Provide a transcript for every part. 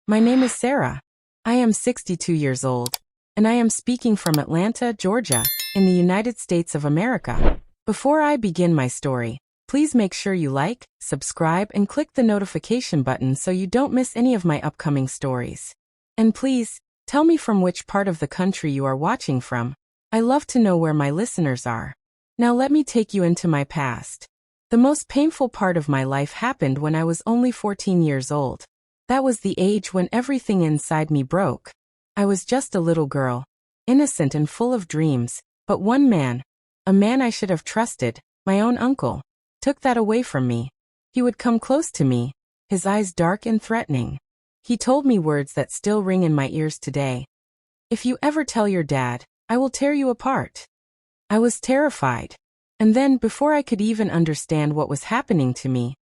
My name is Sarah. I am 62 years old, and I am speaking from Atlanta, Georgia, in the United States of America. Before I begin my story, please make sure you like, subscribe, and click the notification button so you don't miss any of my upcoming stories. And please, tell me from which part of the country you are watching from. I love to know where my listeners are. Now let me take you into my past. The most painful part of my life happened when I was only 14 years old. That was the age when everything inside me broke. I was just a little girl, innocent and full of dreams, but one man, a man I should have trusted, my own uncle, took that away from me. He would come close to me, his eyes dark and threatening. He told me words that still ring in my ears today. If you ever tell your dad, I will tear you apart. I was terrified. And then, before I could even understand what was happening to me,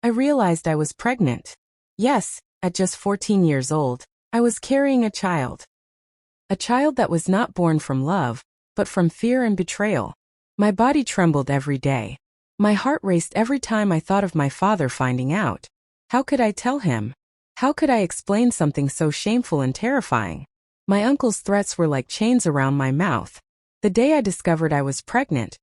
I realized I was pregnant. Yes, at just 14 years old, I was carrying a child. A child that was not born from love, but from fear and betrayal. My body trembled every day. My heart raced every time I thought of my father finding out. How could I tell him? How could I explain something so shameful and terrifying? My uncle's threats were like chains around my mouth. The day I discovered I was pregnant,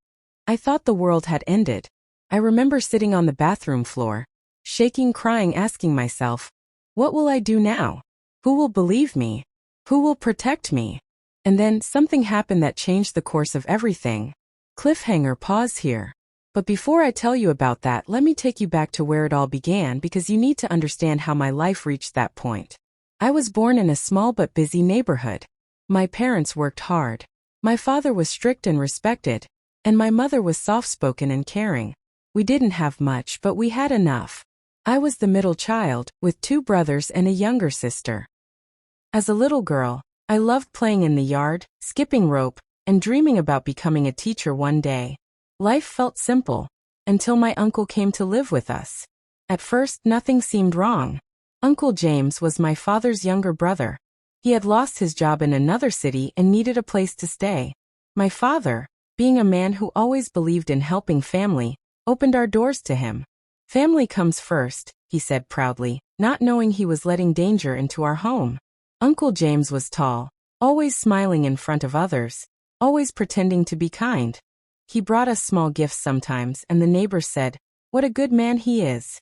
I thought the world had ended. I remember sitting on the bathroom floor, shaking, crying, asking myself, what will I do now? Who will believe me? Who will protect me? And then something happened that changed the course of everything. Cliffhanger, pause here. But before I tell you about that, let me take you back to where it all began because you need to understand how my life reached that point. I was born in a small but busy neighborhood. My parents worked hard. My father was strict and respected, and my mother was soft-spoken and caring. We didn't have much, but we had enough. I was the middle child, with 2 brothers and a younger sister. As a little girl, I loved playing in the yard, skipping rope, and dreaming about becoming a teacher one day. Life felt simple, until my uncle came to live with us. At first, nothing seemed wrong. Uncle James was my father's younger brother. He had lost his job in another city and needed a place to stay. My father, being a man who always believed in helping family, opened our doors to him. Family comes first, he said proudly, not knowing he was letting danger into our home. Uncle James was tall, always smiling in front of others, always pretending to be kind. He brought us small gifts sometimes, and the neighbors said, "What a good man he is."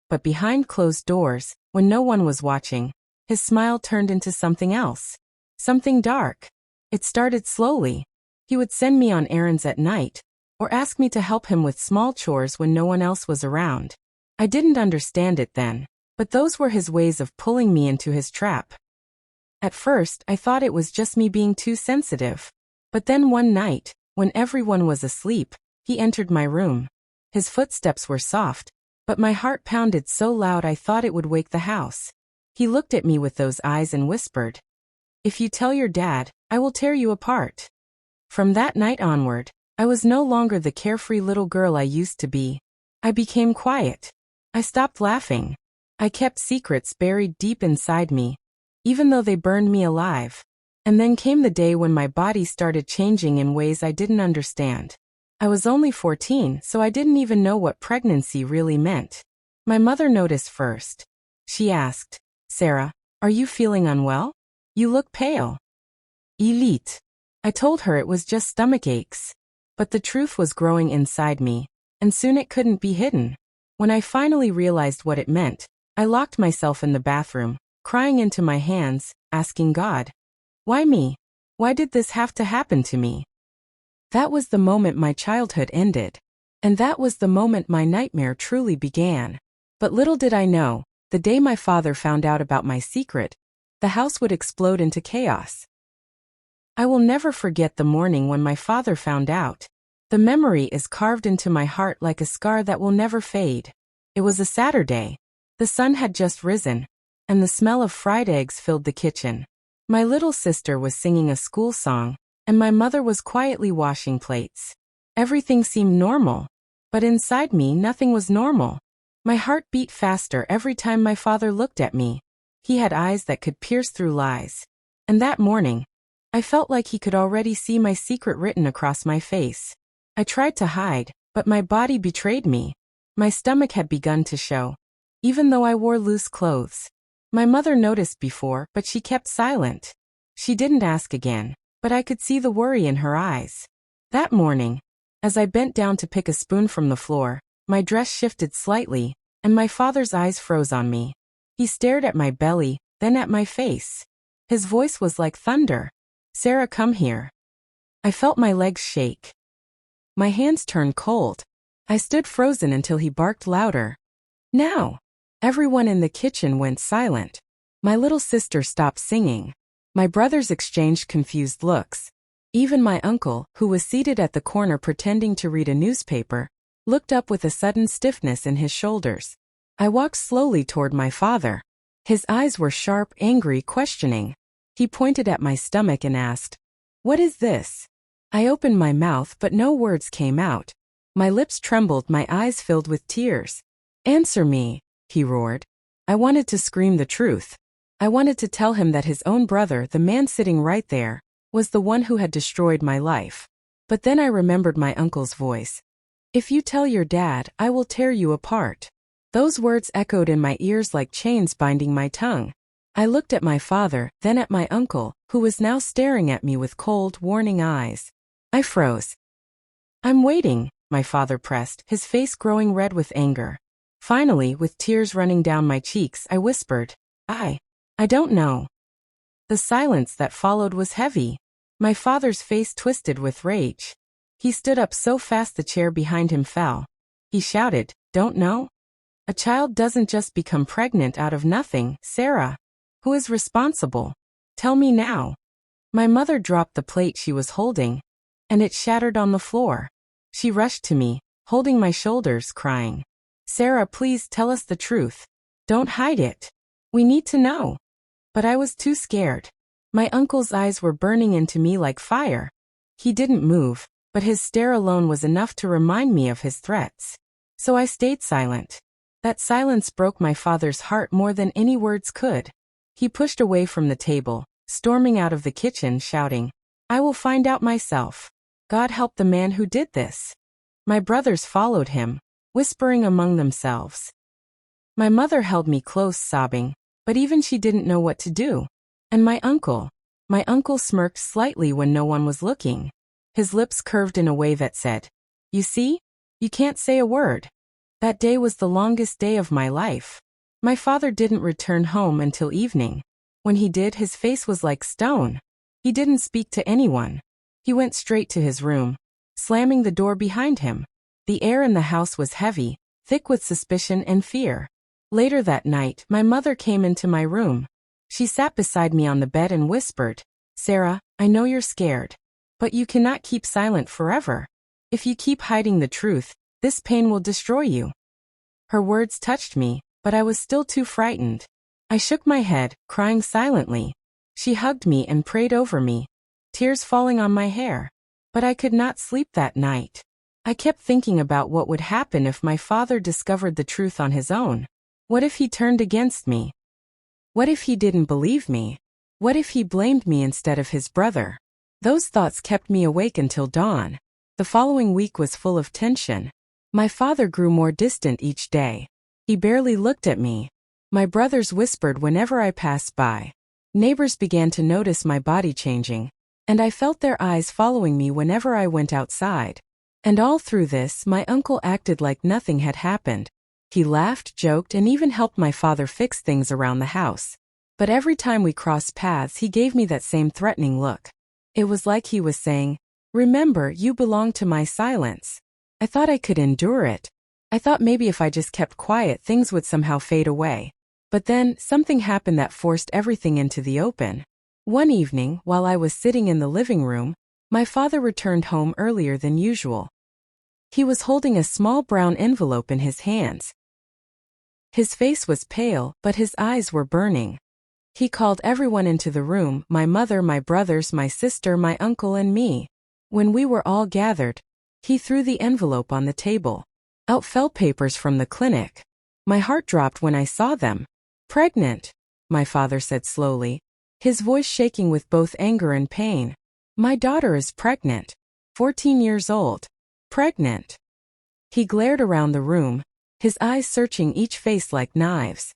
But behind closed doors, when no one was watching, his smile turned into something else. Something dark. It started slowly. He would send me on errands at night, or ask me to help him with small chores when no one else was around. I didn't understand it then, but those were his ways of pulling me into his trap. At first, I thought it was just me being too sensitive. But then one night, when everyone was asleep, he entered my room. His footsteps were soft, but my heart pounded so loud I thought it would wake the house. He looked at me with those eyes and whispered, "If you tell your dad, I will tear you apart." From that night onward, I was no longer the carefree little girl I used to be. I became quiet. I stopped laughing. I kept secrets buried deep inside me, even though they burned me alive. And then came the day when my body started changing in ways I didn't understand. I was only 14, so I didn't even know what pregnancy really meant. My mother noticed first. She asked, "Sarah, are you feeling unwell? You look pale." "Elite." I told her it was just stomach aches. But the truth was growing inside me, and soon it couldn't be hidden. When I finally realized what it meant, I locked myself in the bathroom, crying into my hands, asking God, "Why me? Why did this have to happen to me?" That was the moment my childhood ended. And that was the moment my nightmare truly began. But little did I know, the day my father found out about my secret, the house would explode into chaos. I will never forget the morning when my father found out. The memory is carved into my heart like a scar that will never fade. It was a Saturday. The sun had just risen, and the smell of fried eggs filled the kitchen. My little sister was singing a school song, and my mother was quietly washing plates. Everything seemed normal, but inside me nothing was normal. My heart beat faster every time my father looked at me. He had eyes that could pierce through lies. And that morning, I felt like he could already see my secret written across my face. I tried to hide, but my body betrayed me. My stomach had begun to show, even though I wore loose clothes. My mother noticed before, but she kept silent. She didn't ask again, but I could see the worry in her eyes. That morning, as I bent down to pick a spoon from the floor, my dress shifted slightly, and my father's eyes froze on me. He stared at my belly, then at my face. His voice was like thunder. "Sarah, come here." I felt my legs shake. My hands turned cold. I stood frozen until he barked louder. "Now!" Everyone in the kitchen went silent. My little sister stopped singing. My brothers exchanged confused looks. Even my uncle, who was seated at the corner pretending to read a newspaper, looked up with a sudden stiffness in his shoulders. I walked slowly toward my father. His eyes were sharp, angry, questioning. He pointed at my stomach and asked, "What is this?" I opened my mouth, but no words came out. My lips trembled, my eyes filled with tears. "Answer me," he roared. I wanted to scream the truth. I wanted to tell him that his own brother, the man sitting right there, was the one who had destroyed my life. But then I remembered my uncle's voice. "If you tell your dad, I will tear you apart." Those words echoed in my ears like chains binding my tongue. I looked at my father, then at my uncle, who was now staring at me with cold, warning eyes. I froze. "I'm waiting," my father pressed, his face growing red with anger. Finally, with tears running down my cheeks, I whispered, I don't know." The silence that followed was heavy. My father's face twisted with rage. He stood up so fast the chair behind him fell. He shouted, "Don't know? A child doesn't just become pregnant out of nothing, Sarah. Who is responsible? Tell me now." My mother dropped the plate she was holding, and it shattered on the floor. She rushed to me, holding my shoulders, crying, "Sarah, please tell us the truth. Don't hide it. We need to know." But I was too scared. My uncle's eyes were burning into me like fire. He didn't move, but his stare alone was enough to remind me of his threats. So I stayed silent. That silence broke my father's heart more than any words could. He pushed away from the table, storming out of the kitchen, shouting, "I will find out myself. God help the man who did this." My brothers followed him, whispering among themselves. My mother held me close, sobbing, but even she didn't know what to do. And my uncle smirked slightly when no one was looking. His lips curved in a way that said, "You see? You can't say a word." That day was the longest day of my life. My father didn't return home until evening. When he did, his face was like stone. He didn't speak to anyone. He went straight to his room, slamming the door behind him. The air in the house was heavy, thick with suspicion and fear. Later that night, my mother came into my room. She sat beside me on the bed and whispered, "Sarah, I know you're scared. But you cannot keep silent forever. If you keep hiding the truth, this pain will destroy you." Her words touched me, but I was still too frightened. I shook my head, crying silently. She hugged me and prayed over me, tears falling on my hair. But I could not sleep that night. I kept thinking about what would happen if my father discovered the truth on his own. What if he turned against me? What if he didn't believe me? What if he blamed me instead of his brother? Those thoughts kept me awake until dawn. The following week was full of tension. My father grew more distant each day. He barely looked at me. My brothers whispered whenever I passed by. Neighbors began to notice my body changing, and I felt their eyes following me whenever I went outside. And all through this, my uncle acted like nothing had happened. He laughed, joked, and even helped my father fix things around the house. But every time we crossed paths, he gave me that same threatening look. It was like he was saying, "Remember, you belong to my silence." I thought I could endure it. I thought maybe if I just kept quiet, things would somehow fade away. But then, something happened that forced everything into the open. One evening, while I was sitting in the living room, my father returned home earlier than usual. He was holding a small brown envelope in his hands. His face was pale, but his eyes were burning. He called everyone into the room, my mother, my brothers, my sister, my uncle, and me. When we were all gathered, he threw the envelope on the table. Out fell papers from the clinic. My heart dropped when I saw them. "Pregnant," my father said slowly, his voice shaking with both anger and pain. "My daughter is pregnant. 14 years old. Pregnant." He glared around the room, his eyes searching each face like knives.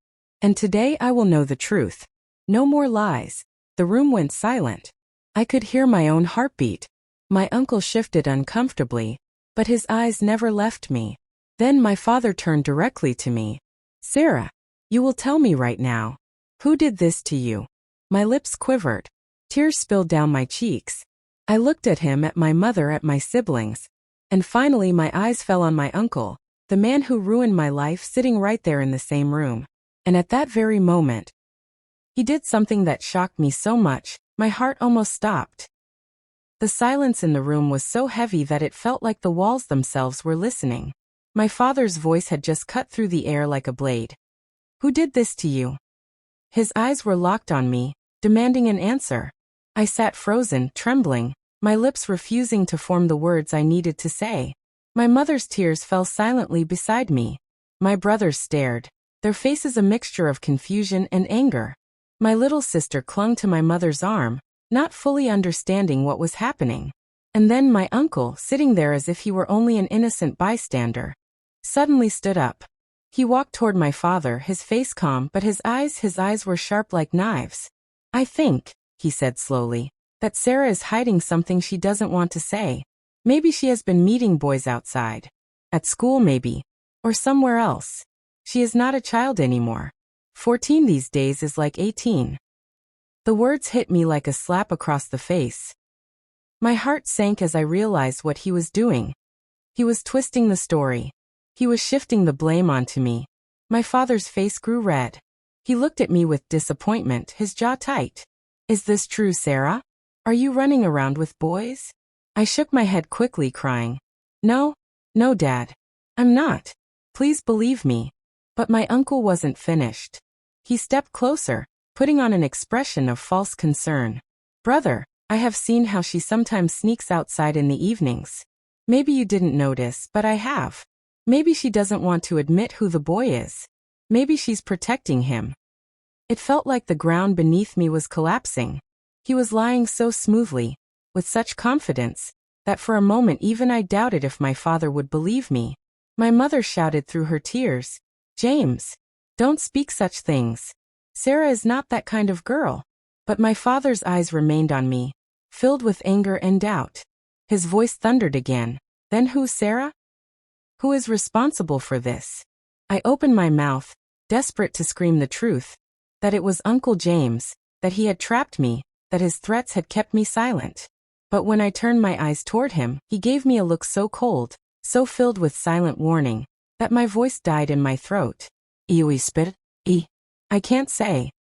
And today I will know the truth. No more lies. The room went silent. I could hear my own heartbeat. My uncle shifted uncomfortably, but his eyes never left me. Then my father turned directly to me. Sarah, you will tell me right now. Who did this to you? My lips quivered. Tears spilled down my cheeks. I looked at him, at my mother, at my siblings. And finally my eyes fell on my uncle, the man who ruined my life, sitting right there in the same room. And at that very moment, he did something that shocked me so much, my heart almost stopped. The silence in the room was so heavy that it felt like the walls themselves were listening. My father's voice had just cut through the air like a blade. Who did this to you? His eyes were locked on me, demanding an answer. I sat frozen, trembling, my lips refusing to form the words I needed to say. My mother's tears fell silently beside me. My brothers stared, their faces a mixture of confusion and anger. My little sister clung to my mother's arm, not fully understanding what was happening. And then my uncle, sitting there as if he were only an innocent bystander, suddenly stood up. He walked toward my father, his face calm, but his eyes were sharp like knives. I think, he said slowly, that Sarah is hiding something she doesn't want to say. Maybe she has been meeting boys outside. At school maybe. Or somewhere else. She is not a child anymore. 14 these days is like 18. The words hit me like a slap across the face. My heart sank as I realized what he was doing. He was twisting the story. He was shifting the blame onto me. My father's face grew red. He looked at me with disappointment, his jaw tight. Is this true, Sarah? Are you running around with boys? I shook my head quickly, crying. No, Dad. I'm not. Please believe me. But my uncle wasn't finished. He stepped closer, putting on an expression of false concern. Brother, I have seen how she sometimes sneaks outside in the evenings. Maybe you didn't notice, but I have. Maybe she doesn't want to admit who the boy is. Maybe she's protecting him. It felt like the ground beneath me was collapsing. He was lying so smoothly, with such confidence, that for a moment even I doubted if my father would believe me. My mother shouted through her tears, James, don't speak such things. Sarah is not that kind of girl. But my father's eyes remained on me, filled with anger and doubt. His voice thundered again. Then who, Sarah? Who is responsible for this? I opened my mouth, desperate to scream the truth. That it was Uncle James, that he had trapped me, that his threats had kept me silent. But when I turned my eyes toward him, he gave me a look so cold, so filled with silent warning, that my voice died in my throat. You whispered, I can't say.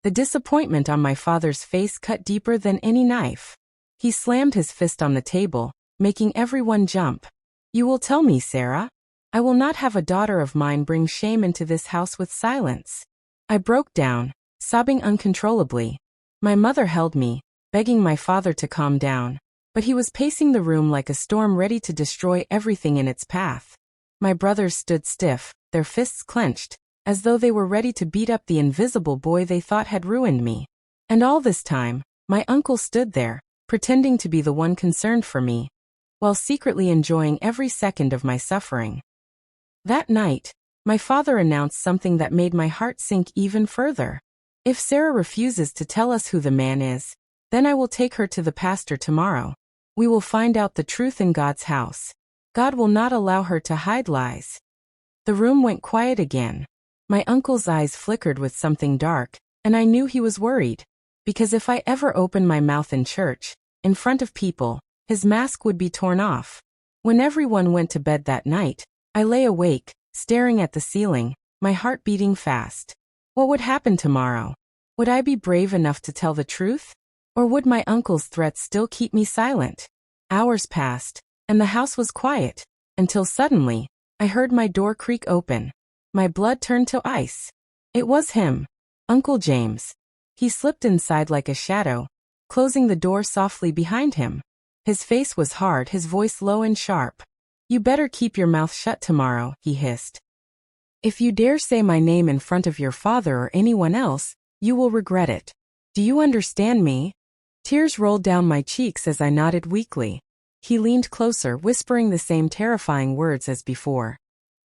The disappointment on my father's face cut deeper than any knife. He slammed his fist on the table, making everyone jump. You will tell me, Sarah? I will not have a daughter of mine bring shame into this house with silence. I broke down, sobbing uncontrollably. My mother held me, begging my father to calm down, but he was pacing the room like a storm ready to destroy everything in its path. My brothers stood stiff, their fists clenched, as though they were ready to beat up the invisible boy they thought had ruined me. And all this time, my uncle stood there, pretending to be the one concerned for me, while secretly enjoying every second of my suffering. That night, my father announced something that made my heart sink even further. If Sarah refuses to tell us who the man is, then I will take her to the pastor tomorrow. We will find out the truth in God's house. God will not allow her to hide lies. The room went quiet again. My uncle's eyes flickered with something dark, and I knew he was worried. Because if I ever opened my mouth in church, in front of people, his mask would be torn off. When everyone went to bed that night, I lay awake, staring at the ceiling, my heart beating fast. What would happen tomorrow? Would I be brave enough to tell the truth? Or would my uncle's threats still keep me silent? Hours passed, and the house was quiet, until suddenly, I heard my door creak open. My blood turned to ice. It was him, Uncle James. He slipped inside like a shadow, closing the door softly behind him. His face was hard, his voice low and sharp. You better keep your mouth shut tomorrow, he hissed. If you dare say my name in front of your father or anyone else, you will regret it. Do you understand me? Tears rolled down my cheeks as I nodded weakly. He leaned closer, whispering the same terrifying words as before.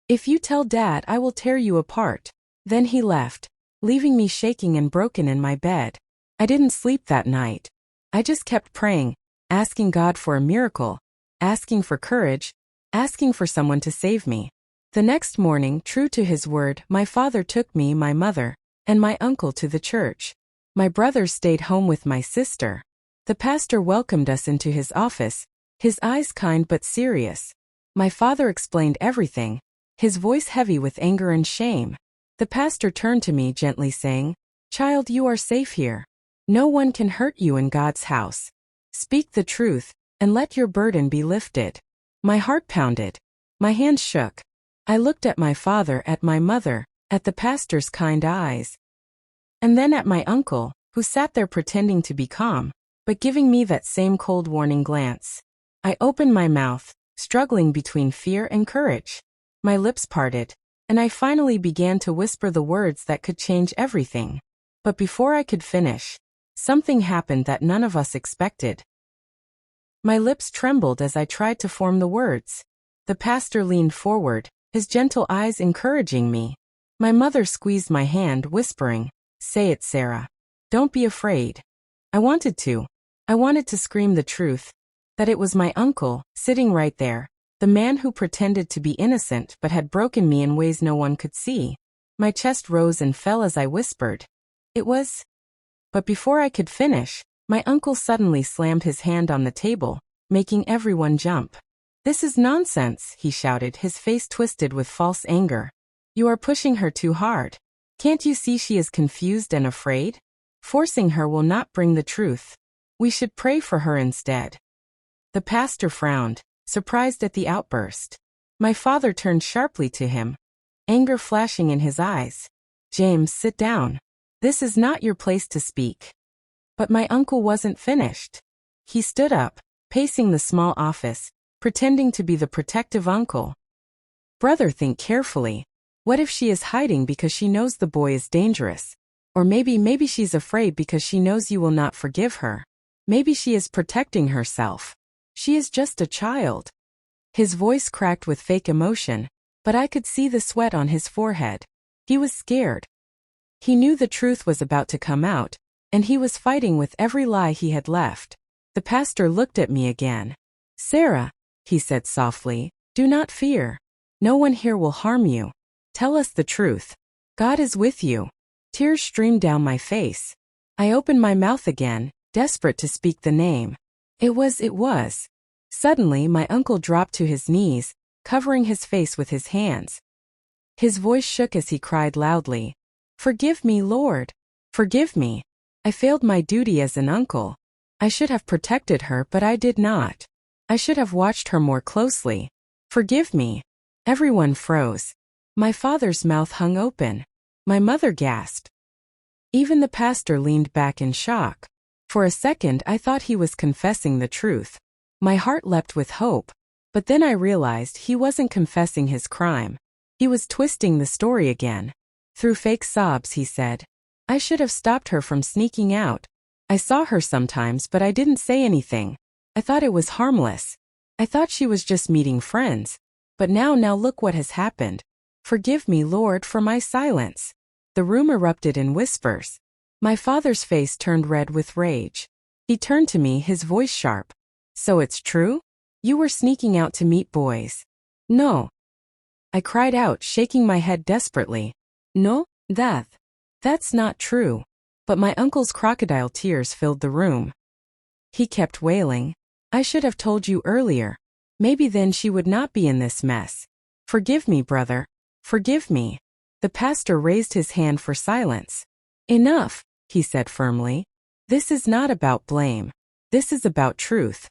If you tell Dad, I will tear you apart. Then he left, leaving me shaking and broken in my bed. I didn't sleep that night. I just kept praying, asking God for a miracle, asking for courage, asking for someone to save me. The next morning, true to his word, my father took me, my mother, and my uncle to the church. My brother stayed home with my sister. The pastor welcomed us into his office, his eyes kind but serious. My father explained everything, his voice heavy with anger and shame. The pastor turned to me gently saying, "Child, you are safe here. No one can hurt you in God's house. Speak the truth, and let your burden be lifted." My heart pounded. My hands shook. I looked at my father, at my mother, at the pastor's kind eyes, and then at my uncle, who sat there pretending to be calm, but giving me that same cold warning glance. I opened my mouth, struggling between fear and courage. My lips parted, and I finally began to whisper the words that could change everything. But before I could finish, something happened that none of us expected. My lips trembled as I tried to form the words. The pastor leaned forward, his gentle eyes encouraging me. My mother squeezed my hand, whispering, "Say it, Sarah. Don't be afraid." I wanted to. I wanted to scream the truth, that it was my uncle, sitting right there, the man who pretended to be innocent but had broken me in ways no one could see. My chest rose and fell as I whispered, "It was..." But before I could finish, my uncle suddenly slammed his hand on the table, making everyone jump. "This is nonsense," he shouted, his face twisted with false anger. "You are pushing her too hard. Can't you see she is confused and afraid? Forcing her will not bring the truth. We should pray for her instead." The pastor frowned, surprised at the outburst. My father turned sharply to him, anger flashing in his eyes. "James, sit down. This is not your place to speak." But my uncle wasn't finished. He stood up, pacing the small office, pretending to be the protective uncle. "Brother, think carefully. What if she is hiding because she knows the boy is dangerous? Or maybe she's afraid because she knows you will not forgive her. Maybe she is protecting herself. She is just a child." His voice cracked with fake emotion, but I could see the sweat on his forehead. He was scared. He knew the truth was about to come out, and he was fighting with every lie he had left. The pastor looked at me again. "Sarah," he said softly, "do not fear. No one here will harm you. Tell us the truth. God is with you." Tears streamed down my face. I opened my mouth again, desperate to speak the name. It was. Suddenly, my uncle dropped to his knees, covering his face with his hands. His voice shook as he cried loudly, "Forgive me, Lord. Forgive me. I failed my duty as an uncle. I should have protected her, but I did not. I should have watched her more closely. Forgive me." Everyone froze. My father's mouth hung open. My mother gasped. Even the pastor leaned back in shock. For a second, I thought he was confessing the truth. My heart leapt with hope, but then I realized he wasn't confessing his crime. He was twisting the story again. Through fake sobs, he said, "I should have stopped her from sneaking out. I saw her sometimes, but I didn't say anything. I thought it was harmless. I thought she was just meeting friends. But now look what has happened. Forgive me, Lord, for my silence." The room erupted in whispers. My father's face turned red with rage. He turned to me, his voice sharp. "So it's true? You were sneaking out to meet boys?" "No." I cried out, shaking my head desperately. "No, that's not true." But my uncle's crocodile tears filled the room. He kept wailing, "I should have told you earlier. Maybe then she would not be in this mess. Forgive me, brother. Forgive me." The pastor raised his hand for silence. "Enough," he said firmly. "This is not about blame. This is about truth."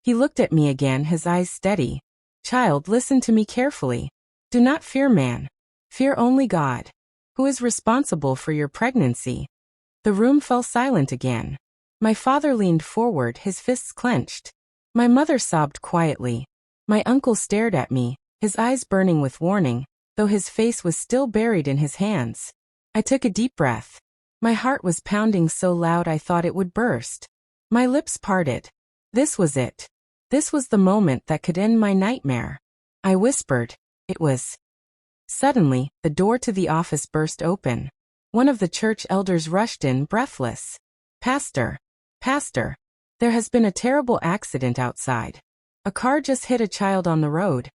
He looked at me again, his eyes steady. "Child, listen to me carefully. Do not fear man. Fear only God, who is responsible for your pregnancy." The room fell silent again. My father leaned forward, his fists clenched. My mother sobbed quietly. My uncle stared at me, his eyes burning with warning, though his face was still buried in his hands. I took a deep breath. My heart was pounding so loud I thought it would burst. My lips parted. This was it. This was the moment that could end my nightmare. I whispered, "It was." Suddenly, the door to the office burst open. One of the church elders rushed in, breathless. Pastor, Pastor, there has been a terrible accident outside. A car just hit a child on the road.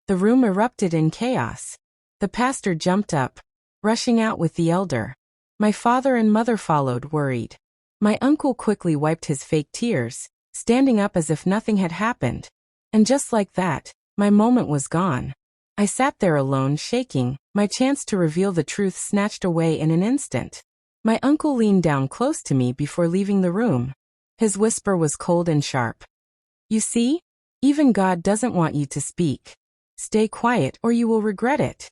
The room erupted in chaos. The pastor jumped up, rushing out with the elder. My father and mother followed, worried. My uncle quickly wiped his fake tears, standing up as if nothing had happened. And just like that, my moment was gone. I sat there alone, shaking, my chance to reveal the truth snatched away in an instant. My uncle leaned down close to me before leaving the room. His whisper was cold and sharp. You see? Even God doesn't want you to speak. Stay quiet or you will regret it.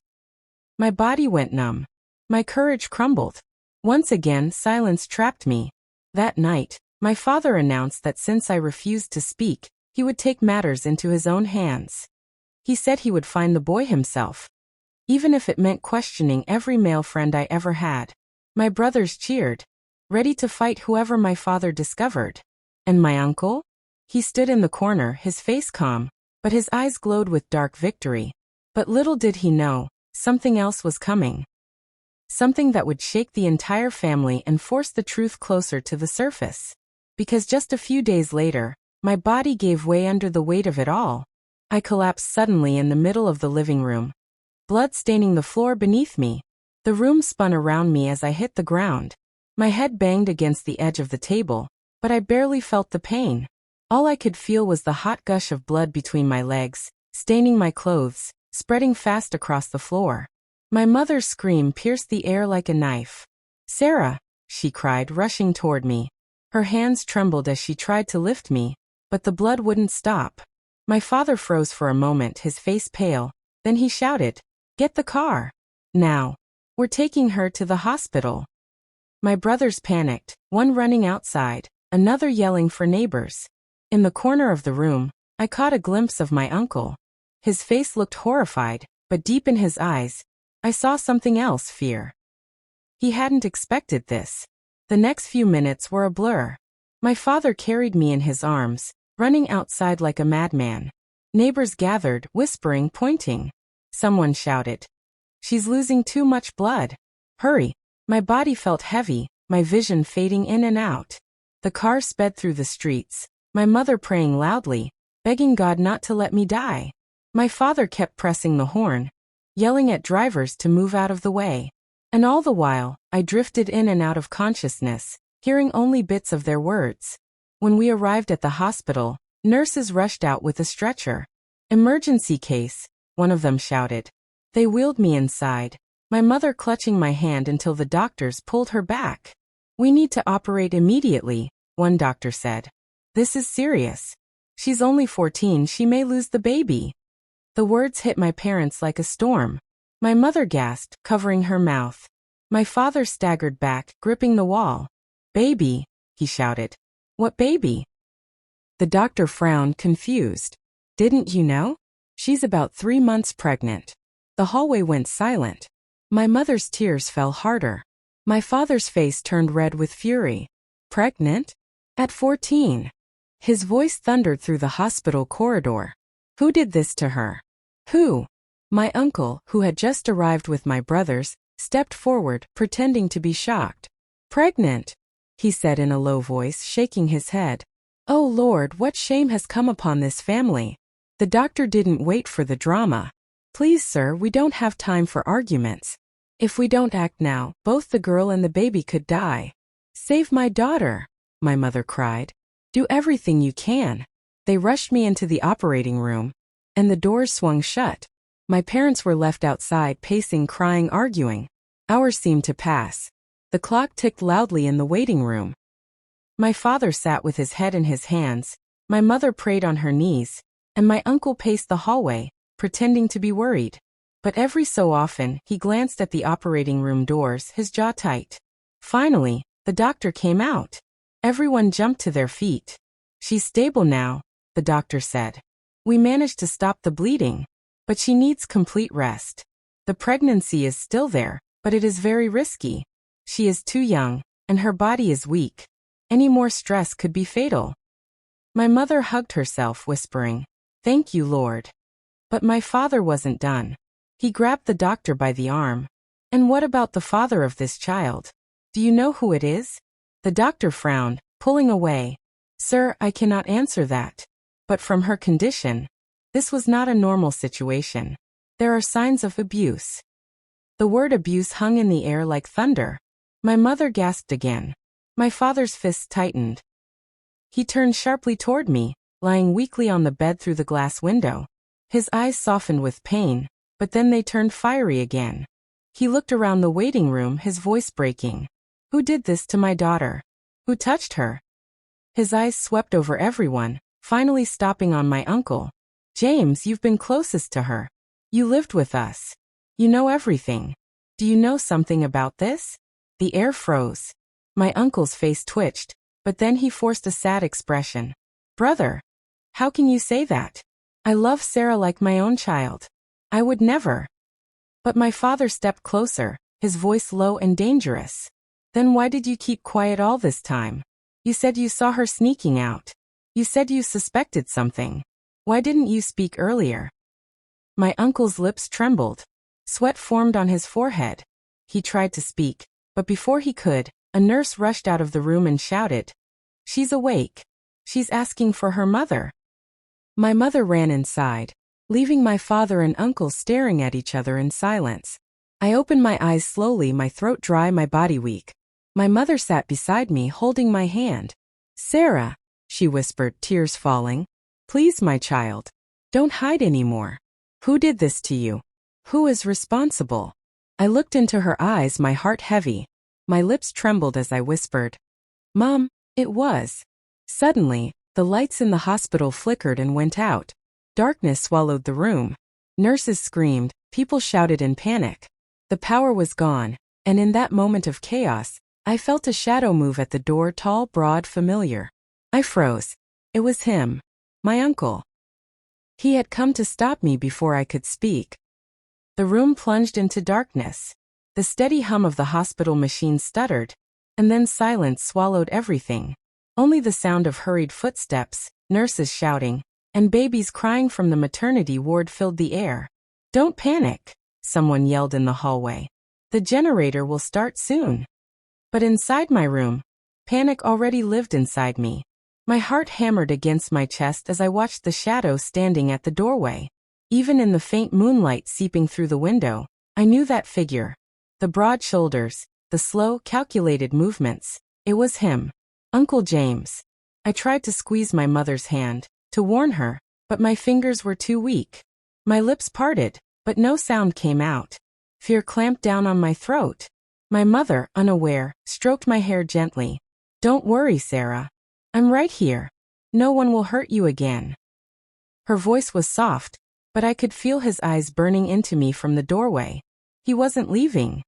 My body went numb. My courage crumbled. Once again, silence trapped me. That night, my father announced that since I refused to speak, he would take matters into his own hands. He said he would find the boy himself, even if it meant questioning every male friend I ever had. My brothers cheered, ready to fight whoever my father discovered. And my uncle? He stood in the corner, his face calm, but his eyes glowed with dark victory. But little did he know, something else was coming. Something that would shake the entire family and force the truth closer to the surface. Because just a few days later, my body gave way under the weight of it all. I collapsed suddenly in the middle of the living room, blood staining the floor beneath me. The room spun around me as I hit the ground. My head banged against the edge of the table, but I barely felt the pain. All I could feel was the hot gush of blood between my legs, staining my clothes, spreading fast across the floor. My mother's scream pierced the air like a knife. "Sarah," she cried, rushing toward me. Her hands trembled as she tried to lift me, but the blood wouldn't stop. My father froze for a moment, his face pale, then he shouted, "Get the car! Now! We're taking her to the hospital!" My brothers panicked, one running outside, another yelling for neighbors. In the corner of the room, I caught a glimpse of my uncle. His face looked horrified, but deep in his eyes, I saw something else, fear. He hadn't expected this. The next few minutes were a blur. My father carried me in his arms, running outside like a madman. Neighbors gathered, whispering, pointing. Someone shouted, "She's losing too much blood. Hurry!" My body felt heavy, my vision fading in and out. The car sped through the streets, my mother praying loudly, begging God not to let me die. My father kept pressing the horn, yelling at drivers to move out of the way. And all the while, I drifted in and out of consciousness, hearing only bits of their words. When we arrived at the hospital, nurses rushed out with a stretcher. "Emergency case," one of them shouted. They wheeled me inside, my mother clutching my hand until the doctors pulled her back. "We need to operate immediately," one doctor said. "This is serious. She's only 14, she may lose the baby." The words hit my parents like a storm. My mother gasped, covering her mouth. My father staggered back, gripping the wall. "Baby," he shouted. "What baby?" The doctor frowned, confused. "Didn't you know? She's about 3 months pregnant." The hallway went silent. My mother's tears fell harder. My father's face turned red with fury. "Pregnant? At 14? His voice thundered through the hospital corridor. "Who did this to her? Who?" My uncle, who had just arrived with my brothers, stepped forward, pretending to be shocked. "Pregnant," he said in a low voice, shaking his head. "Oh Lord, what shame has come upon this family." The doctor didn't wait for the drama. "Please, sir, we don't have time for arguments. If we don't act now, both the girl and the baby could die." "Save my daughter," my mother cried. "Do everything you can." They rushed me into the operating room, and the doors swung shut. My parents were left outside, pacing, crying, arguing. Hours seemed to pass. The clock ticked loudly in the waiting room. My father sat with his head in his hands, my mother prayed on her knees, and my uncle paced the hallway, pretending to be worried. But every so often, he glanced at the operating room doors, his jaw tight. Finally, the doctor came out. Everyone jumped to their feet. "She's stable now," the doctor said. "We managed to stop the bleeding. But she needs complete rest. The pregnancy is still there, but it is very risky. She is too young, and her body is weak. Any more stress could be fatal." My mother hugged herself, whispering, "Thank you, Lord." But my father wasn't done. He grabbed the doctor by the arm. And what about the father of this child? Do you know who it is? The doctor frowned, pulling away. Sir, I cannot answer that. But from her condition, this was not a normal situation. There are signs of abuse. The word abuse hung in the air like thunder. My mother gasped again. My father's fists tightened. He turned sharply toward me, lying weakly on the bed through the glass window. His eyes softened with pain, but then they turned fiery again. He looked around the waiting room, his voice breaking. Who did this to my daughter? Who touched her? His eyes swept over everyone, finally stopping on my uncle. James, you've been closest to her. You lived with us. You know everything. Do you know something about this? The air froze. My uncle's face twitched, but then he forced a sad expression. Brother, how can you say that? I love Sarah like my own child. I would never. But my father stepped closer, his voice low and dangerous. Then why did you keep quiet all this time? You said you saw her sneaking out. You said you suspected something. Why didn't you speak earlier? My uncle's lips trembled. Sweat formed on his forehead. He tried to speak, but before he could, a nurse rushed out of the room and shouted, She's awake. She's asking for her mother. My mother ran inside, leaving my father and uncle staring at each other in silence. I opened my eyes slowly, my throat dry, my body weak. My mother sat beside me, holding my hand. Sarah, she whispered, tears falling. Please, my child. Don't hide anymore. Who did this to you? Who is responsible? I looked into her eyes, my heart heavy. My lips trembled as I whispered, Mom, it was. Suddenly, the lights in the hospital flickered and went out. Darkness swallowed the room. Nurses screamed, people shouted in panic. The power was gone, and in that moment of chaos, I felt a shadow move at the door, tall, broad, familiar. I froze. It was him, my uncle. He had come to stop me before I could speak. The room plunged into darkness. The steady hum of the hospital machine stuttered, and then silence swallowed everything. Only the sound of hurried footsteps, nurses shouting, and babies crying from the maternity ward filled the air. Don't panic, someone yelled in the hallway. The generator will start soon. But inside my room, panic already lived inside me. My heart hammered against my chest as I watched the shadow standing at the doorway. Even in the faint moonlight seeping through the window, I knew that figure. The broad shoulders, the slow, calculated movements. It was him. Uncle James. I tried to squeeze my mother's hand, to warn her, but my fingers were too weak. My lips parted, but no sound came out. Fear clamped down on my throat. My mother, unaware, stroked my hair gently. Don't worry, Sarah. I'm right here. No one will hurt you again. Her voice was soft, but I could feel his eyes burning into me from the doorway. He wasn't leaving.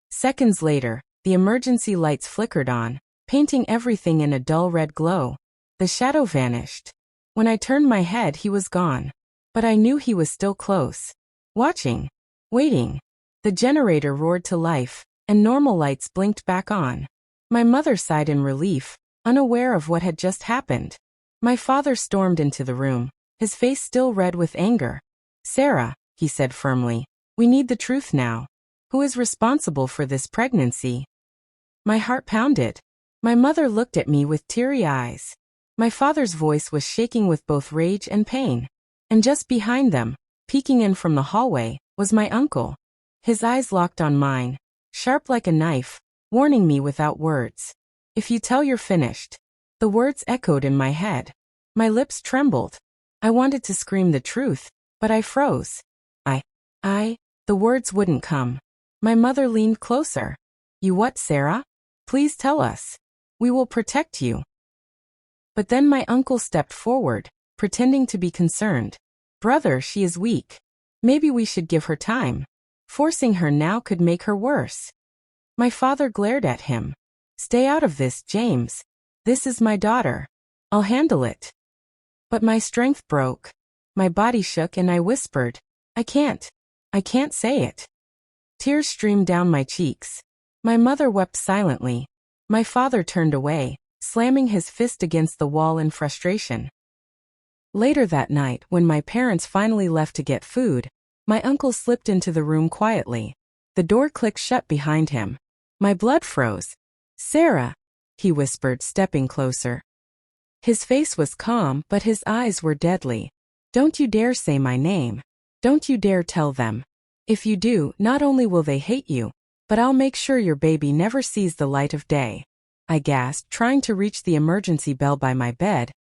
Seconds later, the emergency lights flickered on, painting everything in a dull red glow. The shadow vanished. When I turned my head, he was gone. But I knew he was still close. Watching. Waiting. The generator roared to life, and normal lights blinked back on. My mother sighed in relief, unaware of what had just happened. My father stormed into the room, his face still red with anger. Sarah, he said firmly, we need the truth now. Who is responsible for this pregnancy? My heart pounded. My mother looked at me with teary eyes. My father's voice was shaking with both rage and pain. And just behind them, peeking in from the hallway, was my uncle. His eyes locked on mine, sharp like a knife, warning me without words. If you tell, you're finished. The words echoed in my head. My lips trembled. I wanted to scream the truth, but I froze. The words wouldn't come. My mother leaned closer. You what, Sarah? Please tell us. We will protect you. But then my uncle stepped forward, pretending to be concerned. Brother, she is weak. Maybe we should give her time. Forcing her now could make her worse. My father glared at him. Stay out of this, James. This is my daughter. I'll handle it. But my strength broke. My body shook and I whispered, I can't say it. Tears streamed down my cheeks. My mother wept silently. My father turned away, slamming his fist against the wall in frustration. Later that night, when my parents finally left to get food, my uncle slipped into the room quietly. The door clicked shut behind him. My blood froze. "Sarah," he whispered, stepping closer. His face was calm, but his eyes were deadly. "Don't you dare say my name. Don't you dare tell them. If you do, not only will they hate you, but I'll make sure your baby never sees the light of day." I gasped, trying to reach the emergency bell by my bed,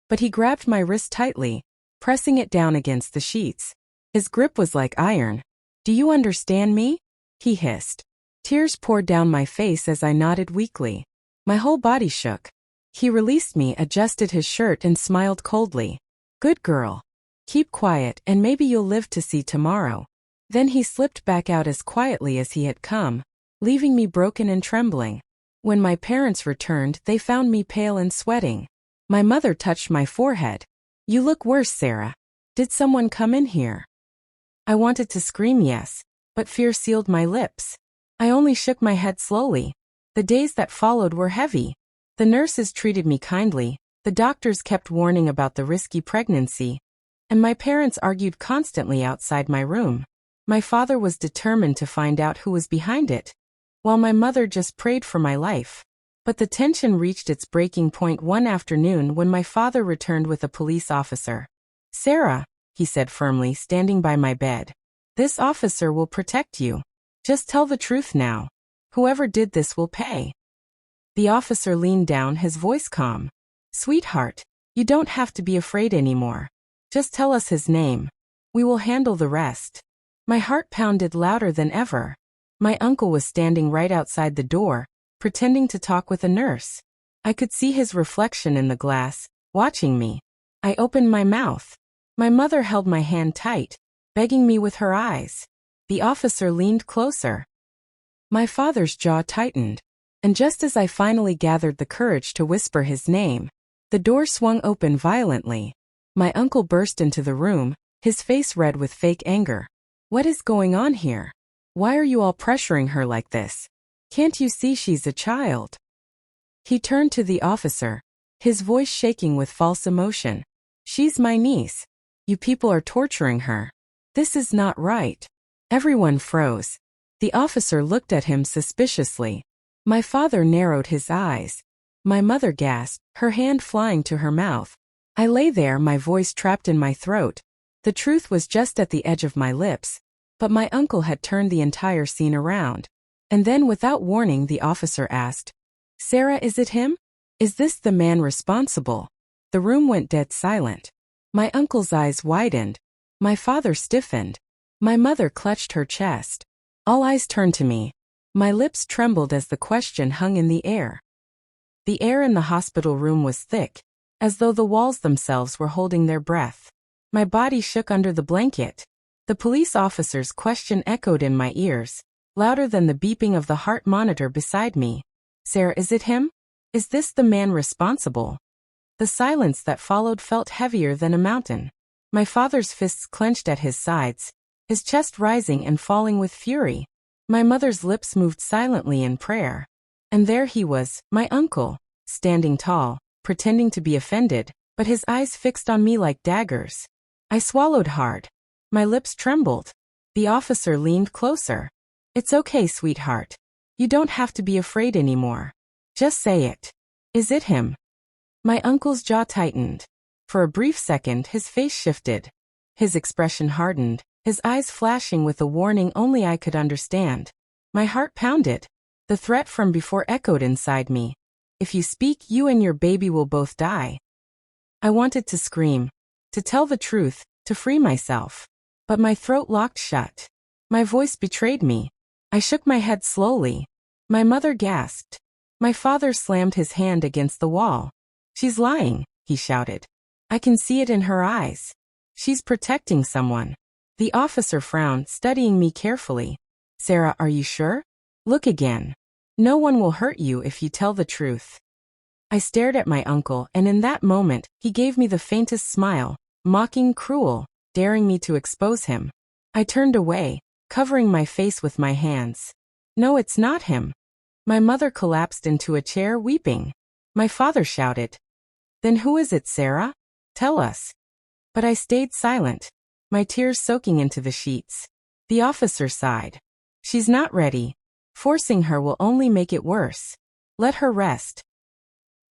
but he grabbed my wrist tightly, pressing it down against the sheets. His grip was like iron. "Do you understand me?" he hissed. Tears poured down my face as I nodded weakly. My whole body shook. He released me, adjusted his shirt, and smiled coldly. "Good girl. Keep quiet, and maybe you'll live to see tomorrow." Then he slipped back out as quietly as he had come, leaving me broken and trembling. When my parents returned, they found me pale and sweating. My mother touched my forehead. "You look worse, Sarah. Did someone come in here?" I wanted to scream yes, but fear sealed my lips. I only shook my head slowly. The days that followed were heavy. The nurses treated me kindly, the doctors kept warning about the risky pregnancy, and my parents argued constantly outside my room. My father was determined to find out who was behind it, while my mother just prayed for my life. But the tension reached its breaking point one afternoon when my father returned with a police officer. "Sarah," he said firmly, standing by my bed, "this officer will protect you. Just tell the truth now. Whoever did this will pay." The officer leaned down, his voice calm. "Sweetheart, you don't have to be afraid anymore. Just tell us his name. We will handle the rest." My heart pounded louder than ever. My uncle was standing right outside the door, pretending to talk with a nurse. I could see his reflection in the glass, watching me. I opened my mouth. My mother held my hand tight, begging me with her eyes. The officer leaned closer. My father's jaw tightened, and just as I finally gathered the courage to whisper his name, the door swung open violently. My uncle burst into the room, his face red with fake anger. "What is going on here? Why are you all pressuring her like this? Can't you see she's a child?" He turned to the officer, his voice shaking with false emotion. "She's my niece. You people are torturing her. This is not right." Everyone froze. The officer looked at him suspiciously. My father narrowed his eyes. My mother gasped, her hand flying to her mouth. I lay there, my voice trapped in my throat. The truth was just at the edge of my lips, but my uncle had turned the entire scene around. And then, without warning, the officer asked, "Sarah, is it him? Is this the man responsible?" The room went dead silent. My uncle's eyes widened. My father stiffened. My mother clutched her chest. All eyes turned to me. My lips trembled as the question hung in the air. The air in the hospital room was thick, as though the walls themselves were holding their breath. My body shook under the blanket. The police officer's question echoed in my ears, louder than the beeping of the heart monitor beside me. "Sarah, is it him? Is this the man responsible?" The silence that followed felt heavier than a mountain. My father's fists clenched at his sides, his chest rising and falling with fury. My mother's lips moved silently in prayer. And there he was, my uncle, standing tall, pretending to be offended, but his eyes fixed on me like daggers. I swallowed hard. My lips trembled. The officer leaned closer. "It's okay, sweetheart. You don't have to be afraid anymore. Just say it. Is it him?" My uncle's jaw tightened. For a brief second, his face shifted. His expression hardened, his eyes flashing with a warning only I could understand. My heart pounded. The threat from before echoed inside me. "If you speak, you and your baby will both die." I wanted to scream, to tell the truth, to free myself. But my throat locked shut. My voice betrayed me. I shook my head slowly. My mother gasped. My father slammed his hand against the wall. "She's lying," he shouted. "I can see it in her eyes. She's protecting someone." The officer frowned, studying me carefully. "Sarah, are you sure? Look again. No one will hurt you if you tell the truth." I stared at my uncle, and in that moment, he gave me the faintest smile, mocking, cruel, daring me to expose him. I turned away, covering my face with my hands. "No, it's not him." My mother collapsed into a chair, weeping. My father shouted, "Then who is it, Sarah? Tell us." But I stayed silent, my tears soaking into the sheets. The officer sighed. She's not ready. Forcing her will only make it worse. Let her rest.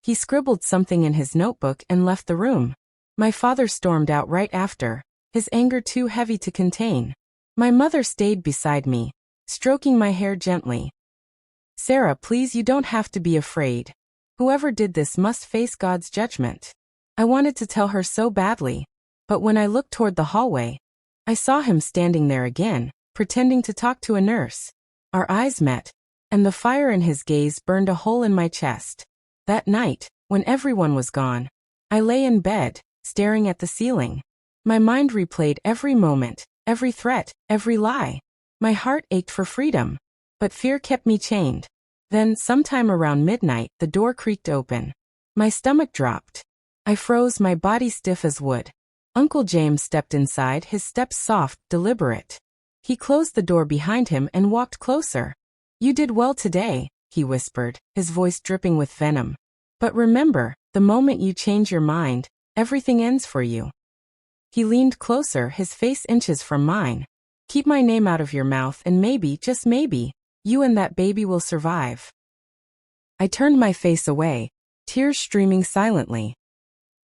He scribbled something in his notebook and left the room. My father stormed out right after, his anger too heavy to contain. My mother stayed beside me, stroking my hair gently. Sarah, please, you don't have to be afraid. Whoever did this must face God's judgment. I wanted to tell her so badly, but when I looked toward the hallway, I saw him standing there again, pretending to talk to a nurse. Our eyes met, and the fire in his gaze burned a hole in my chest. That night, when everyone was gone, I lay in bed, staring at the ceiling. My mind replayed every moment, every threat, every lie. My heart ached for freedom, but fear kept me chained. Then, sometime around midnight, the door creaked open. My stomach dropped. I froze, my body stiff as wood. Uncle James stepped inside, his steps soft, deliberate. He closed the door behind him and walked closer. "You did well today," he whispered, his voice dripping with venom. "But remember, the moment you change your mind, everything ends for you." He leaned closer, his face inches from mine. "Keep my name out of your mouth and maybe, just maybe, you and that baby will survive." I turned my face away, tears streaming silently.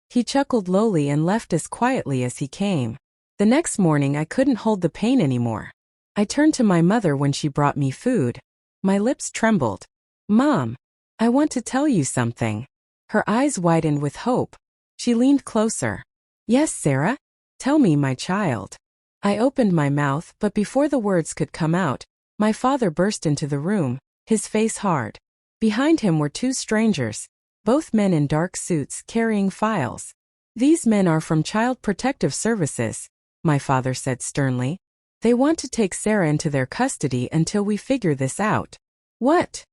He chuckled lowly and left as quietly as he came. The next morning I couldn't hold the pain anymore. I turned to my mother when she brought me food. My lips trembled. "Mom, I want to tell you something." Her eyes widened with hope. She leaned closer. "Yes, Sarah? Tell me, my child." I opened my mouth, but before the words could come out, my father burst into the room, his face hard. Behind him were two strangers, both men in dark suits carrying files. "These men are from Child Protective Services," my father said sternly. "They want to take Sarah into their custody until we figure this out." "What?"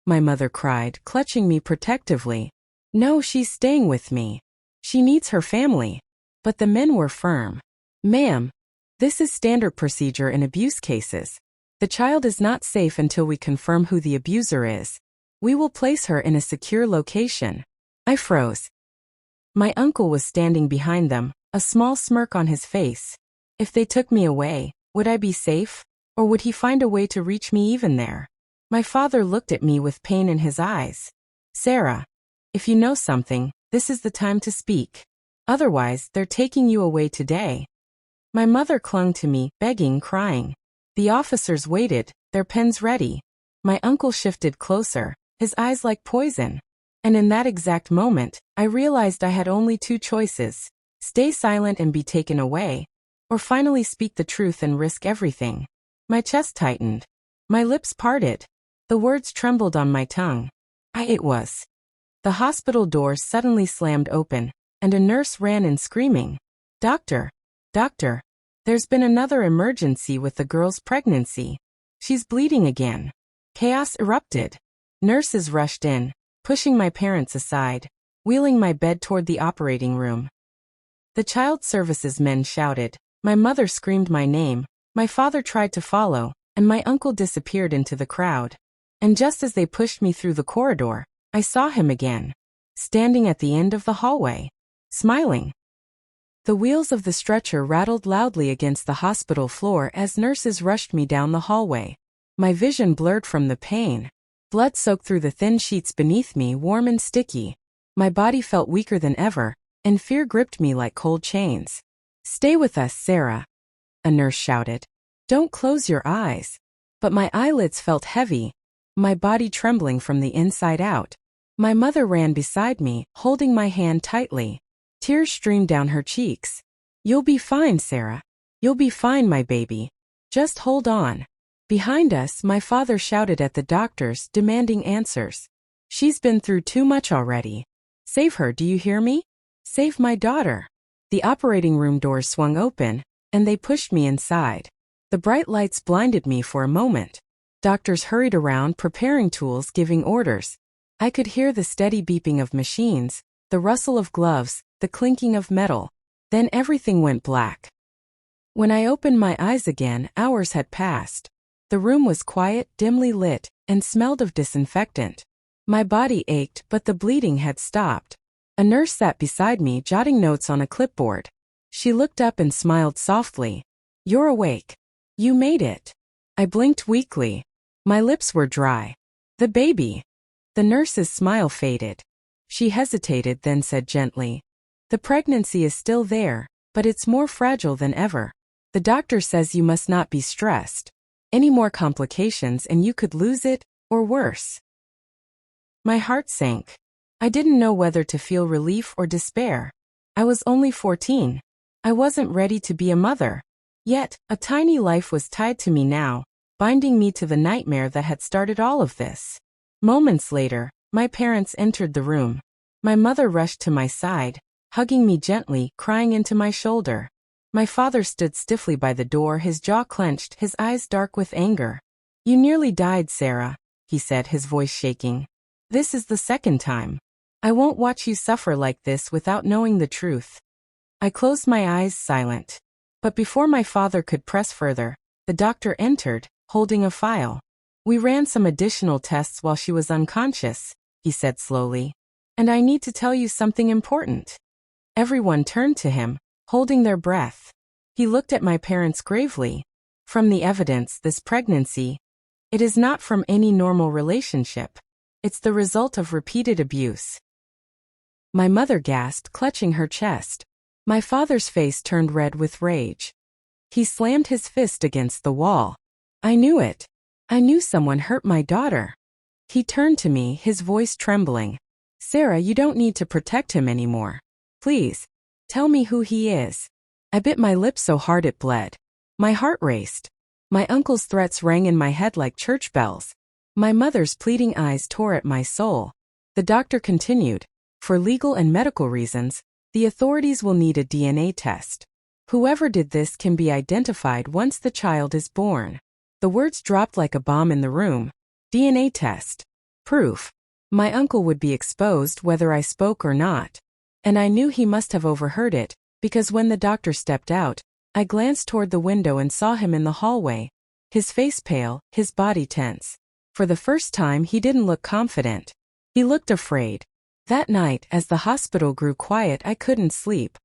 my mother cried, clutching me protectively. "No, she's staying with me. She needs her family." But the men were firm. "Ma'am, this is standard procedure in abuse cases. The child is not safe until we confirm who the abuser is. We will place her in a secure location." I froze. My uncle was standing behind them, a small smirk on his face. If they took me away, would I be safe? Or would he find a way to reach me even there? My father looked at me with pain in his eyes. "Sarah, if you know something, this is the time to speak. Otherwise, they're taking you away today." My mother clung to me, begging, crying. The officers waited, their pens ready. My uncle shifted closer, his eyes like poison. And in that exact moment, I realized I had only two choices: stay silent and be taken away, or finally speak the truth and risk everything. My chest tightened. My lips parted. The words trembled on my tongue. It was. The hospital doors suddenly slammed open, and a nurse ran in screaming. Doctor, there's been another emergency with the girl's pregnancy. She's bleeding again." Chaos erupted. Nurses rushed in, pushing my parents aside, wheeling my bed toward the operating room. The child services men shouted. My mother screamed my name. My father tried to follow, and my uncle disappeared into the crowd. And just as they pushed me through the corridor, I saw him again, standing at the end of the hallway, smiling. The wheels of the stretcher rattled loudly against the hospital floor as nurses rushed me down the hallway. My vision blurred from the pain. Blood soaked through the thin sheets beneath me, warm and sticky. My body felt weaker than ever, and fear gripped me like cold chains. "Stay with us, Sarah," a nurse shouted. "Don't close your eyes." But my eyelids felt heavy, my body trembling from the inside out. My mother ran beside me, holding my hand tightly. Tears streamed down her cheeks. "You'll be fine, Sarah. You'll be fine, my baby. Just hold on." Behind us, my father shouted at the doctors, demanding answers. "She's been through too much already. Save her, do you hear me? Save my daughter." The operating room doors swung open, and they pushed me inside. The bright lights blinded me for a moment. Doctors hurried around, preparing tools, giving orders. I could hear the steady beeping of machines, the rustle of gloves, the clinking of metal. Then everything went black. When I opened my eyes again, hours had passed. The room was quiet, dimly lit, and smelled of disinfectant. My body ached, but the bleeding had stopped. A nurse sat beside me, jotting notes on a clipboard. She looked up and smiled softly. "You're awake. You made it." I blinked weakly. My lips were dry. The baby. The nurse's smile faded. She hesitated, then said gently, "The pregnancy is still there, but it's more fragile than ever. The doctor says you must not be stressed. Any more complications and you could lose it, or worse." My heart sank. I didn't know whether to feel relief or despair. I was only 14. I wasn't ready to be a mother. Yet, a tiny life was tied to me now, binding me to the nightmare that had started all of this. Moments later, my parents entered the room. My mother rushed to my side, hugging me gently, crying into my shoulder. My father stood stiffly by the door, his jaw clenched, his eyes dark with anger. "You nearly died, Sarah," he said, his voice shaking. "This is the second time. I won't watch you suffer like this without knowing the truth." I closed my eyes, silent. But before my father could press further, the doctor entered, holding a file. "We ran some additional tests while she was unconscious," he said slowly. "And I need to tell you something important." Everyone turned to him, holding their breath. He looked at my parents gravely. "From the evidence, this pregnancy, it is not from any normal relationship. It's the result of repeated abuse." My mother gasped, clutching her chest. My father's face turned red with rage. He slammed his fist against the wall. "I knew it. I knew someone hurt my daughter." He turned to me, his voice trembling. "Sarah, you don't need to protect him anymore. Please, tell me who he is." I bit my lip so hard it bled. My heart raced. My uncle's threats rang in my head like church bells. My mother's pleading eyes tore at my soul. The doctor continued, "For legal and medical reasons, the authorities will need a DNA test. Whoever did this can be identified once the child is born." The words dropped like a bomb in the room. DNA test. Proof. My uncle would be exposed whether I spoke or not. And I knew he must have overheard it, because when the doctor stepped out, I glanced toward the window and saw him in the hallway. His face pale, his body tense. For the first time, he didn't look confident. He looked afraid. That night, as the hospital grew quiet, I couldn't sleep.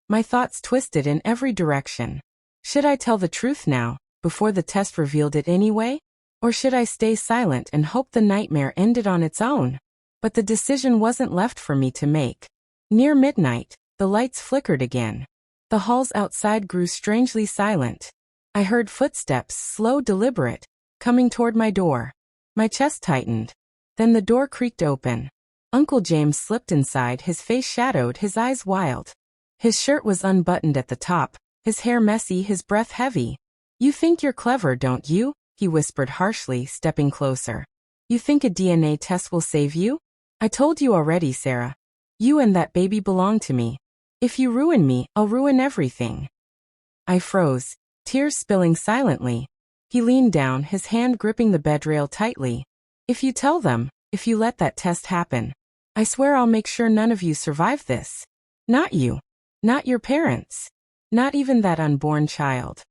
My thoughts twisted in every direction. Should I tell the truth now, before the test revealed it anyway? Or should I stay silent and hope the nightmare ended on its own? But the decision wasn't left for me to make. Near midnight, the lights flickered again. The halls outside grew strangely silent. I heard footsteps, slow, deliberate, coming toward my door. My chest tightened. Then the door creaked open. Uncle James slipped inside, his face shadowed, his eyes wild. His shirt was unbuttoned at the top, his hair messy, his breath heavy. "You think you're clever, don't you?" he whispered harshly, stepping closer. "You think a DNA test will save you? I told you already, Sarah. You and that baby belong to me. If you ruin me, I'll ruin everything." I froze, tears spilling silently. He leaned down, his hand gripping the bedrail tightly. "If you tell them, if you let that test happen, I swear I'll make sure none of you survive this. Not you. Not your parents. Not even that unborn child."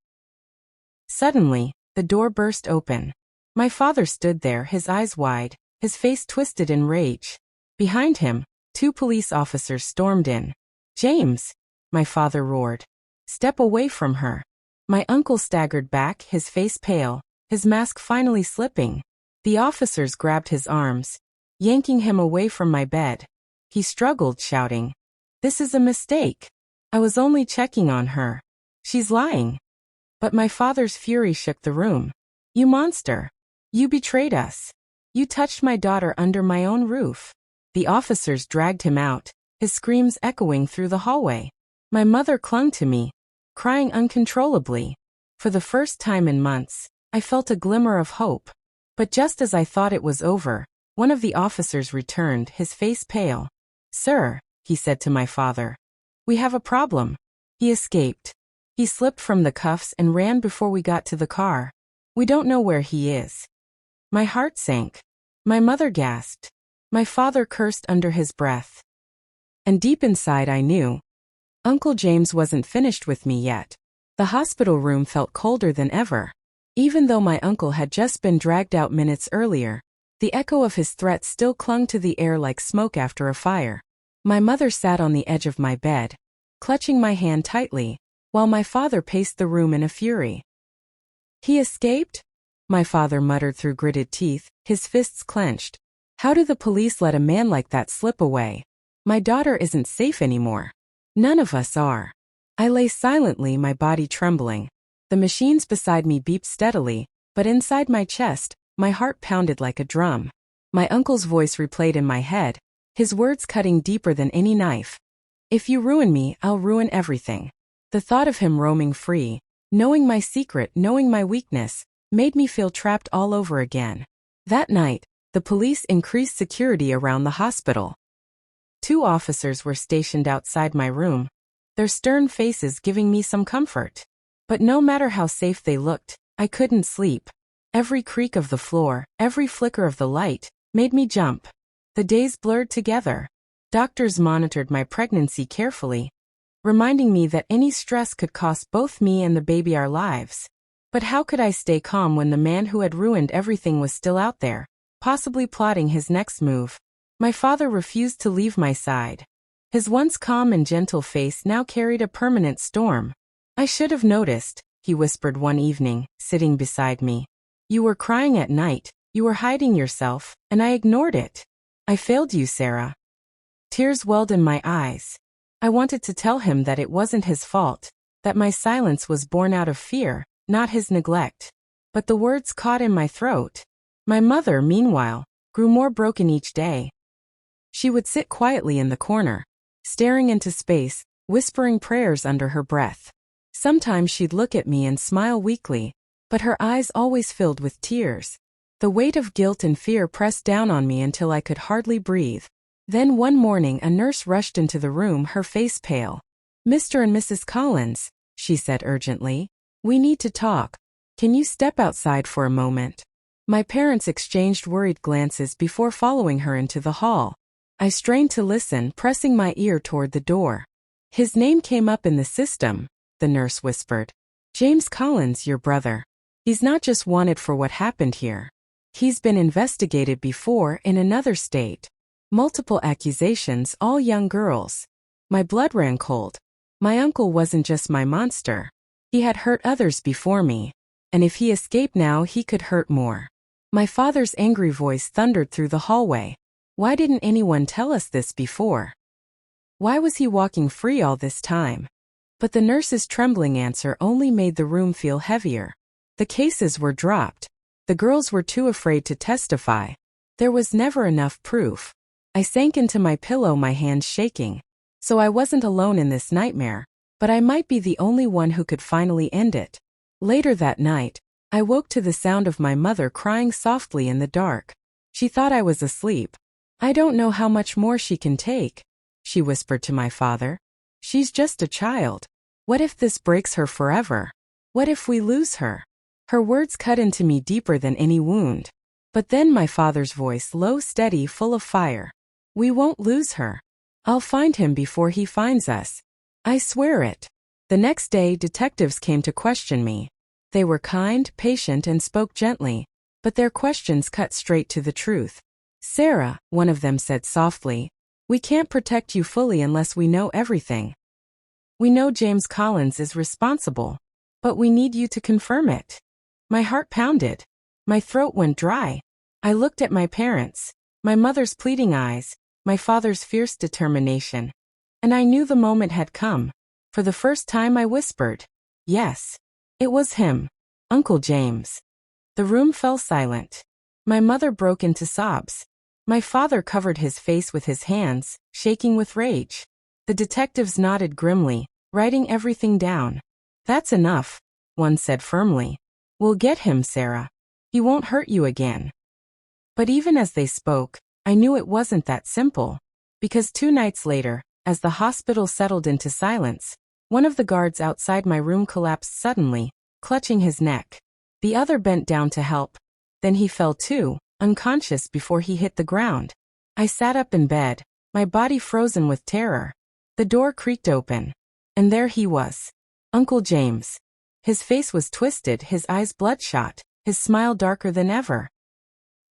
Suddenly, the door burst open. My father stood there, his eyes wide, his face twisted in rage. Behind him, 2 police officers stormed in. "James!" my father roared. "Step away from her." My uncle staggered back, his face pale, his mask finally slipping. The officers grabbed his arms, yanking him away from my bed. He struggled, shouting, "This is a mistake. I was only checking on her. She's lying." But my father's fury shook the room. "You monster! You betrayed us. You touched my daughter under my own roof." The officers dragged him out, his screams echoing through the hallway. My mother clung to me, crying uncontrollably. For the first time in months, I felt a glimmer of hope. But just as I thought it was over, one of the officers returned, his face pale. "Sir," he said to my father, "we have a problem." He escaped. He slipped from the cuffs and ran before we got to the car. "We don't know where he is." My heart sank. My mother gasped. My father cursed under his breath. And deep inside I knew, Uncle James wasn't finished with me yet. The hospital room felt colder than ever. Even though my uncle had just been dragged out minutes earlier, the echo of his threats still clung to the air like smoke after a fire. My mother sat on the edge of my bed, clutching my hand tightly, while my father paced the room in a fury. He escaped? My father muttered through gritted teeth, his fists clenched. How do the police let a man like that slip away? My daughter isn't safe anymore. None of us are. I lay silently, my body trembling. The machines beside me beeped steadily, but inside my chest, my heart pounded like a drum. My uncle's voice replayed in my head, his words cutting deeper than any knife. If you ruin me, I'll ruin everything. The thought of him roaming free, knowing my secret, knowing my weakness, made me feel trapped all over again. That night, the police increased security around the hospital. 2 officers were stationed outside my room, their stern faces giving me some comfort. But no matter how safe they looked, I couldn't sleep. Every creak of the floor, every flicker of the light, made me jump. The days blurred together. Doctors monitored my pregnancy carefully, reminding me that any stress could cost both me and the baby our lives. But how could I stay calm when the man who had ruined everything was still out there, possibly plotting his next move? My father refused to leave my side. His once calm and gentle face now carried a permanent storm. I should have noticed, he whispered one evening, sitting beside me. You were crying at night, you were hiding yourself, and I ignored it. I failed you, Sarah. Tears welled in my eyes. I wanted to tell him that it wasn't his fault, that my silence was born out of fear, not his neglect. But the words caught in my throat. My mother, meanwhile, grew more broken each day. She would sit quietly in the corner, staring into space, whispering prayers under her breath. Sometimes she'd look at me and smile weakly, but her eyes always filled with tears. The weight of guilt and fear pressed down on me until I could hardly breathe. Then one morning a nurse rushed into the room, her face pale. Mr. and Mrs. Collins, she said urgently. We need to talk. Can you step outside for a moment? My parents exchanged worried glances before following her into the hall. I strained to listen, pressing my ear toward the door. His name came up in the system, the nurse whispered. James Collins, your brother. He's not just wanted for what happened here. He's been investigated before in another state. Multiple accusations, all young girls. My blood ran cold. My uncle wasn't just my monster. He had hurt others before me. And if he escaped now, he could hurt more. My father's angry voice thundered through the hallway. Why didn't anyone tell us this before? Why was he walking free all this time? But the nurse's trembling answer only made the room feel heavier. The cases were dropped. The girls were too afraid to testify. There was never enough proof. I sank into my pillow, my hands shaking. So I wasn't alone in this nightmare, but I might be the only one who could finally end it. Later that night, I woke to the sound of my mother crying softly in the dark. She thought I was asleep. I don't know how much more she can take, she whispered to my father. She's just a child. What if this breaks her forever? What if we lose her? Her words cut into me deeper than any wound. But then my father's voice, low, steady, full of fire. We won't lose her. I'll find him before he finds us. I swear it. The next day, detectives came to question me. They were kind, patient, and spoke gently, but their questions cut straight to the truth. Sarah, one of them said softly, we can't protect you fully unless we know everything. We know James Collins is responsible, but we need you to confirm it. My heart pounded. My throat went dry. I looked at my parents, my mother's pleading eyes, my father's fierce determination. And I knew the moment had come. For the first time I whispered, yes. It was him, Uncle James. The room fell silent. My mother broke into sobs. My father covered his face with his hands, shaking with rage. The detectives nodded grimly, writing everything down. That's enough, one said firmly. We'll get him, Sarah. He won't hurt you again. But even as they spoke, I knew it wasn't that simple. Because 2 nights later, as the hospital settled into silence, one of the guards outside my room collapsed suddenly, clutching his neck. The other bent down to help. Then he fell too, unconscious before he hit the ground. I sat up in bed, my body frozen with terror. The door creaked open. And there he was. Uncle James. His face was twisted, his eyes bloodshot, his smile darker than ever.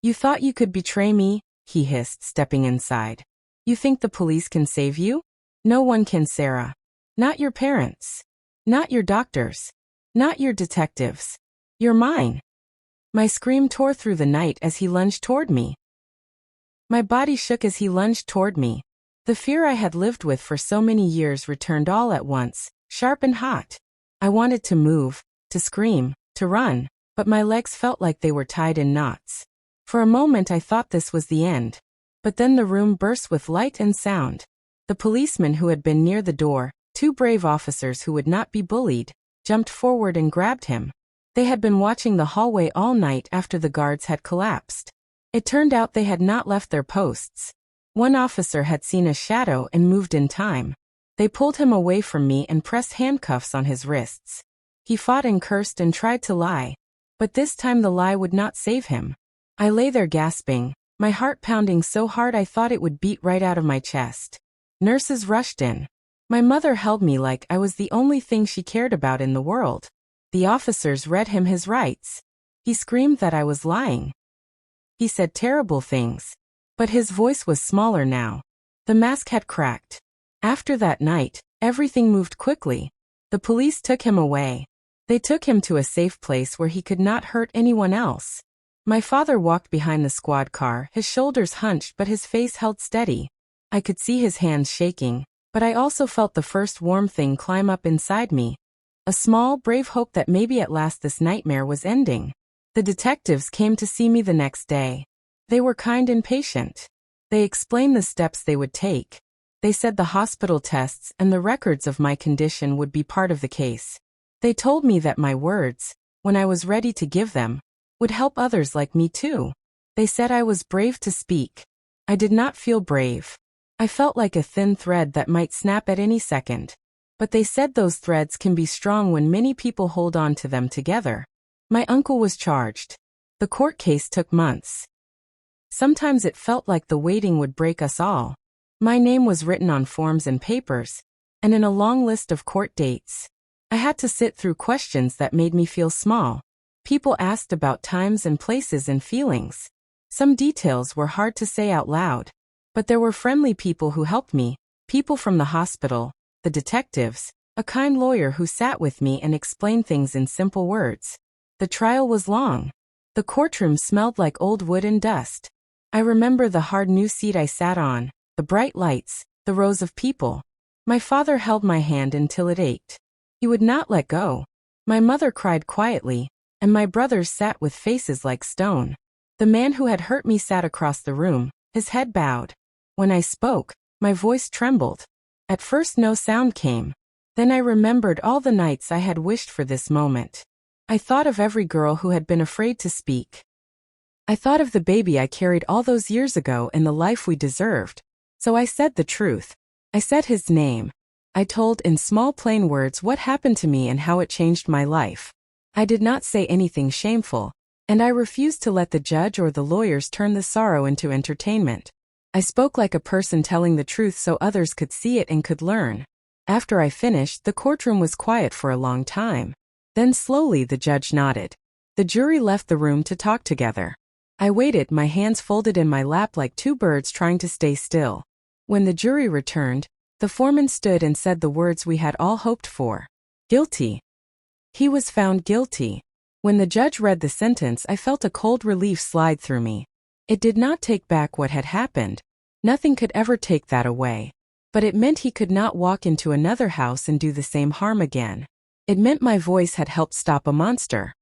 You thought you could betray me? He hissed, stepping inside. You think the police can save you? No one can, Sarah. Not your parents. Not your doctors. Not your detectives. You're mine. My scream tore through the night as he lunged toward me. My body shook as he lunged toward me. The fear I had lived with for so many years returned all at once, sharp and hot. I wanted to move, to scream, to run, but my legs felt like they were tied in knots. For a moment I thought this was the end. But then the room burst with light and sound. The policeman who had been near the door, two brave officers who would not be bullied, jumped forward and grabbed him. They had been watching the hallway all night after the guards had collapsed. It turned out they had not left their posts. One officer had seen a shadow and moved in time. They pulled him away from me and pressed handcuffs on his wrists. He fought and cursed and tried to lie. But this time the lie would not save him. I lay there gasping, my heart pounding so hard I thought it would beat right out of my chest. Nurses rushed in. My mother held me like I was the only thing she cared about in the world. The officers read him his rights. He screamed that I was lying. He said terrible things. But his voice was smaller now. The mask had cracked. After that night, everything moved quickly. The police took him away. They took him to a safe place where he could not hurt anyone else. My father walked behind the squad car, his shoulders hunched but his face held steady. I could see his hands shaking, but I also felt the first warm thing climb up inside me. A small, brave hope that maybe at last this nightmare was ending. The detectives came to see me the next day. They were kind and patient. They explained the steps they would take. They said the hospital tests and the records of my condition would be part of the case. They told me that my words, when I was ready to give them, would help others like me too. They said I was brave to speak. I did not feel brave. I felt like a thin thread that might snap at any second. But they said those threads can be strong when many people hold on to them together. My uncle was charged. The court case took months. Sometimes it felt like the waiting would break us all. My name was written on forms and papers, and in a long list of court dates. I had to sit through questions that made me feel small. People asked about times and places and feelings. Some details were hard to say out loud. But there were friendly people who helped me, people from the hospital, the detectives, a kind lawyer who sat with me and explained things in simple words. The trial was long. The courtroom smelled like old wood and dust. I remember the hard new seat I sat on, the bright lights, the rows of people. My father held my hand until it ached. He would not let go. My mother cried quietly, and my brothers sat with faces like stone. The man who had hurt me sat across the room, his head bowed. When I spoke, my voice trembled. At first no sound came. Then I remembered all the nights I had wished for this moment. I thought of every girl who had been afraid to speak. I thought of the baby I carried all those years ago and the life we deserved. So I said the truth. I said his name. I told in small plain words what happened to me and how it changed my life. I did not say anything shameful, and I refused to let the judge or the lawyers turn the sorrow into entertainment. I spoke like a person telling the truth so others could see it and could learn. After I finished, the courtroom was quiet for a long time. Then slowly the judge nodded. The jury left the room to talk together. I waited, my hands folded in my lap like two birds trying to stay still. When the jury returned, the foreman stood and said the words we had all hoped for. Guilty. He was found guilty. When the judge read the sentence, I felt a cold relief slide through me. It did not take back what had happened. Nothing could ever take that away. But it meant he could not walk into another house and do the same harm again. It meant my voice had helped stop a monster.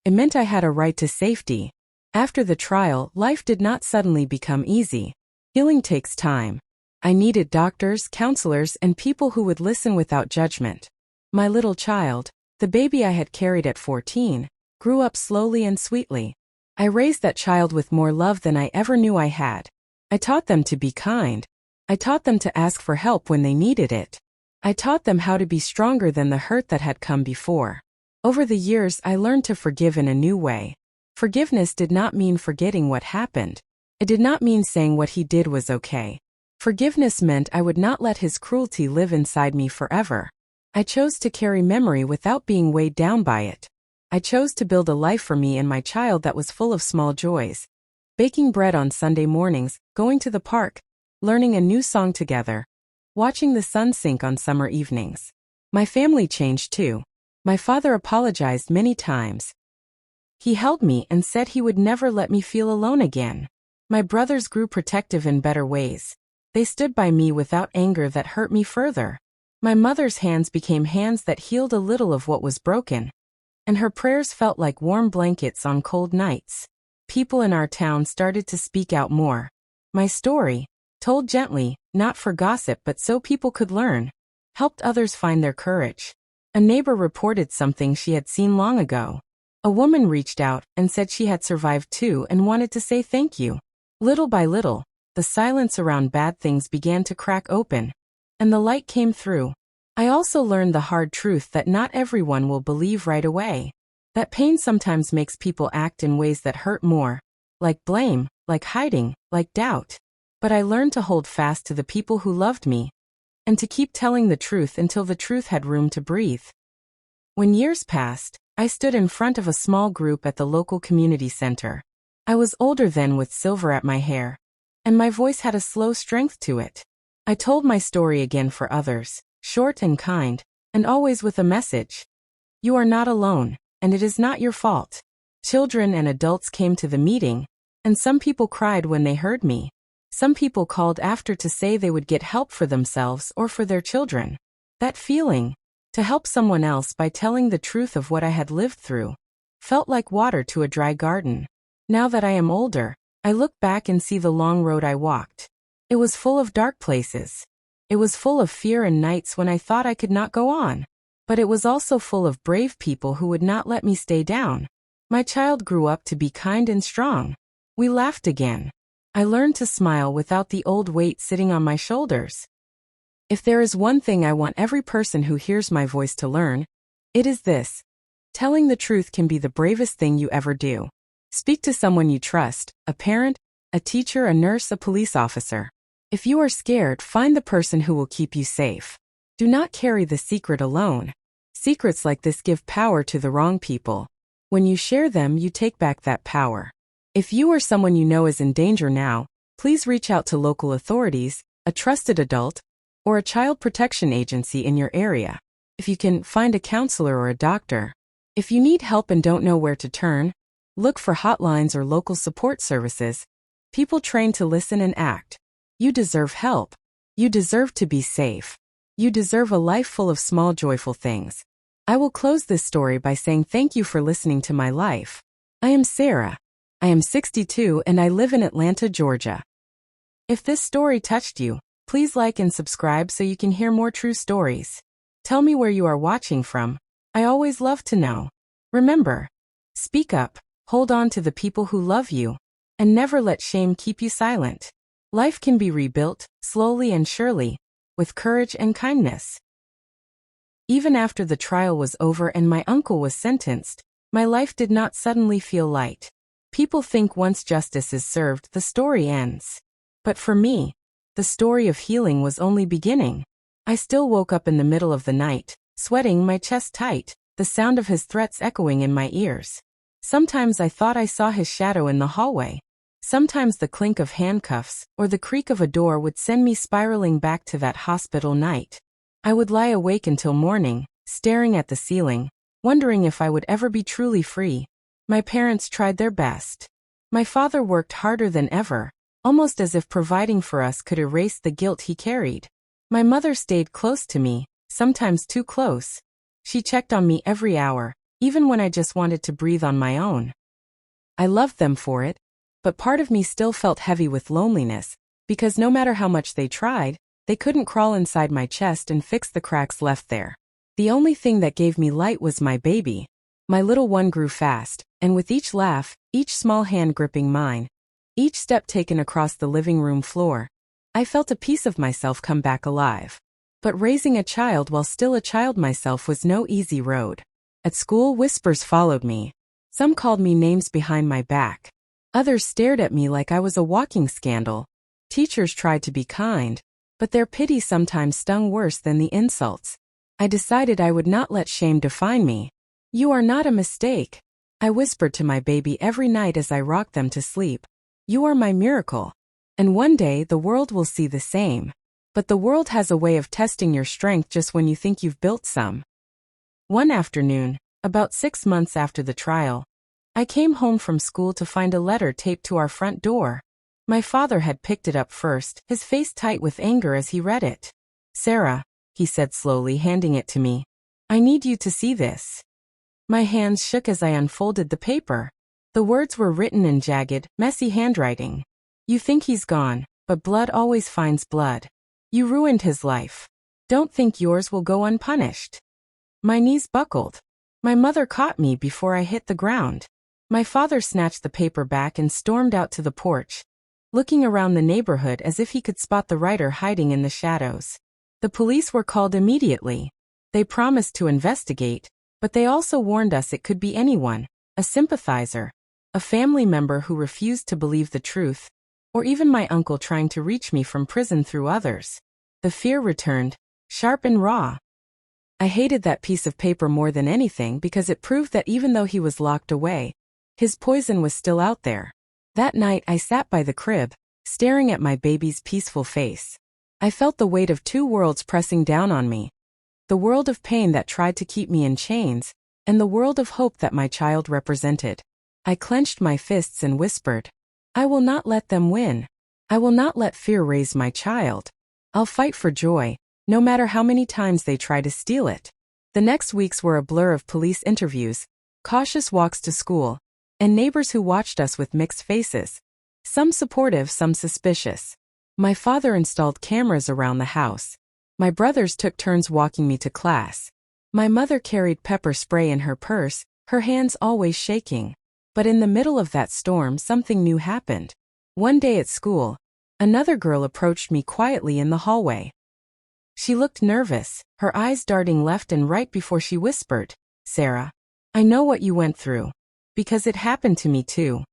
It meant I had a right to safety. After the trial, life did not suddenly become easy. Healing takes time. I needed doctors, counselors, and people who would listen without judgment. My little child, the baby I had carried at 14, grew up slowly and sweetly. I raised that child with more love than I ever knew I had. I taught them to be kind. I taught them to ask for help when they needed it. I taught them how to be stronger than the hurt that had come before. Over the years, I learned to forgive in a new way. Forgiveness did not mean forgetting what happened. It did not mean saying what he did was okay. Forgiveness meant I would not let his cruelty live inside me forever. I chose to carry memory without being weighed down by it. I chose to build a life for me and my child that was full of small joys. Baking bread on Sunday mornings, going to the park, learning a new song together, watching the sun sink on summer evenings. My family changed too. My father apologized many times. He held me and said he would never let me feel alone again. My brothers grew protective in better ways. They stood by me without anger that hurt me further. My mother's hands became hands that healed a little of what was broken, and her prayers felt like warm blankets on cold nights. People in our town started to speak out more. My story, told gently, not for gossip but so people could learn, helped others find their courage. A neighbor reported something she had seen long ago. A woman reached out and said she had survived too and wanted to say thank you. Little by little, the silence around bad things began to crack open, and the light came through. I also learned the hard truth that not everyone will believe right away. That pain sometimes makes people act in ways that hurt more, like blame, like hiding, like doubt. But I learned to hold fast to the people who loved me, and to keep telling the truth until the truth had room to breathe. When years passed, I stood in front of a small group at the local community center. I was older then with silver at my hair, and my voice had a slow strength to it. I told my story again for others, short and kind, and always with a message. You are not alone, and it is not your fault. Children and adults came to the meeting, and some people cried when they heard me. Some people called after to say they would get help for themselves or for their children. That feeling, to help someone else by telling the truth of what I had lived through, felt like water to a dry garden. Now that I am older, I look back and see the long road I walked. It was full of dark places. It was full of fear and nights when I thought I could not go on. But it was also full of brave people who would not let me stay down. My child grew up to be kind and strong. We laughed again. I learned to smile without the old weight sitting on my shoulders. If there is one thing I want every person who hears my voice to learn, it is this. Telling the truth can be the bravest thing you ever do. Speak to someone you trust, a parent, a teacher, a nurse, a police officer. If you are scared, find the person who will keep you safe. Do not carry the secret alone. Secrets like this give power to the wrong people. When you share them, you take back that power. If you or someone you know is in danger now, please reach out to local authorities, a trusted adult, or a child protection agency in your area. If you can, find a counselor or a doctor. If you need help and don't know where to turn, look for hotlines or local support services. People trained to listen and act. You deserve help. You deserve to be safe. You deserve a life full of small joyful things. I will close this story by saying thank you for listening to my life. I am Sarah. I am 62 and I live in Atlanta, Georgia. If this story touched you, please like and subscribe so you can hear more true stories. Tell me where you are watching from. I always love to know. Remember, speak up, hold on to the people who love you, and never let shame keep you silent. Life can be rebuilt, slowly and surely, with courage and kindness. Even after the trial was over and my uncle was sentenced, my life did not suddenly feel light. People think once justice is served, the story ends. But for me, the story of healing was only beginning. I still woke up in the middle of the night, sweating, my chest tight, the sound of his threats echoing in my ears. Sometimes I thought I saw his shadow in the hallway. Sometimes the clink of handcuffs or the creak of a door would send me spiraling back to that hospital night. I would lie awake until morning, staring at the ceiling, wondering if I would ever be truly free. My parents tried their best. My father worked harder than ever, almost as if providing for us could erase the guilt he carried. My mother stayed close to me, sometimes too close. She checked on me every hour, even when I just wanted to breathe on my own. I loved them for it, but part of me still felt heavy with loneliness, because no matter how much they tried, they couldn't crawl inside my chest and fix the cracks left there. The only thing that gave me light was my baby. My little one grew fast, and with each laugh, each small hand gripping mine, each step taken across the living room floor, I felt a piece of myself come back alive. But raising a child while still a child myself was no easy road. At school, whispers followed me. Some called me names behind my back. Others stared at me like I was a walking scandal. Teachers tried to be kind, but their pity sometimes stung worse than the insults. I decided I would not let shame define me. You are not a mistake, I whispered to my baby every night as I rocked them to sleep. You are my miracle. And one day the world will see the same. But the world has a way of testing your strength just when you think you've built some. One afternoon, about 6 months after the trial, I came home from school to find a letter taped to our front door. My father had picked it up first, his face tight with anger as he read it. "Sarah," he said slowly, handing it to me. "I need you to see this." My hands shook as I unfolded the paper. The words were written in jagged, messy handwriting. "You think he's gone, but blood always finds blood. You ruined his life. Don't think yours will go unpunished." My knees buckled. My mother caught me before I hit the ground. My father snatched the paper back and stormed out to the porch, looking around the neighborhood as if he could spot the writer hiding in the shadows. The police were called immediately. They promised to investigate, but they also warned us it could be anyone, a sympathizer, a family member who refused to believe the truth, or even my uncle trying to reach me from prison through others. The fear returned, sharp and raw. I hated that piece of paper more than anything because it proved that even though he was locked away, his poison was still out there. That night I sat by the crib, staring at my baby's peaceful face. I felt the weight of two worlds pressing down on me. The world of pain that tried to keep me in chains, and the world of hope that my child represented. I clenched my fists and whispered, "I will not let them win. I will not let fear raise my child. I'll fight for joy, no matter how many times they try to steal it." The next weeks were a blur of police interviews, cautious walks to school, and neighbors who watched us with mixed faces. Some supportive, some suspicious. My father installed cameras around the house. My brothers took turns walking me to class. My mother carried pepper spray in her purse, her hands always shaking. But in the middle of that storm, something new happened. One day at school, another girl approached me quietly in the hallway. She looked nervous, her eyes darting left and right before she whispered, "Sarah, I know what you went through. Because it happened to me too."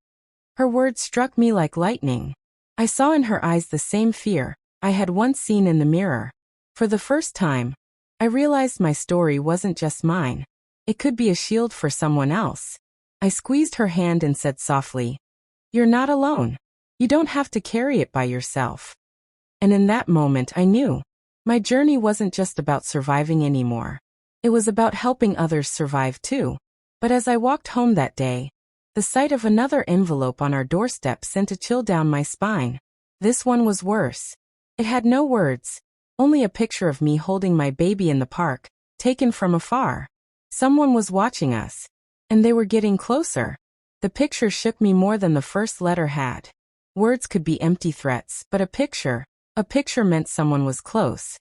Her words struck me like lightning. I saw in her eyes the same fear I had once seen in the mirror. For the first time, I realized my story wasn't just mine. It could be a shield for someone else. I squeezed her hand and said softly, "You're not alone. You don't have to carry it by yourself." And in that moment I knew. My journey wasn't just about surviving anymore. It was about helping others survive too. But as I walked home that day, the sight of another envelope on our doorstep sent a chill down my spine. This one was worse. It had no words, only a picture of me holding my baby in the park, taken from afar. Someone was watching us, and they were getting closer. The picture shook me more than the first letter had. Words could be empty threats, but a picture meant someone was close.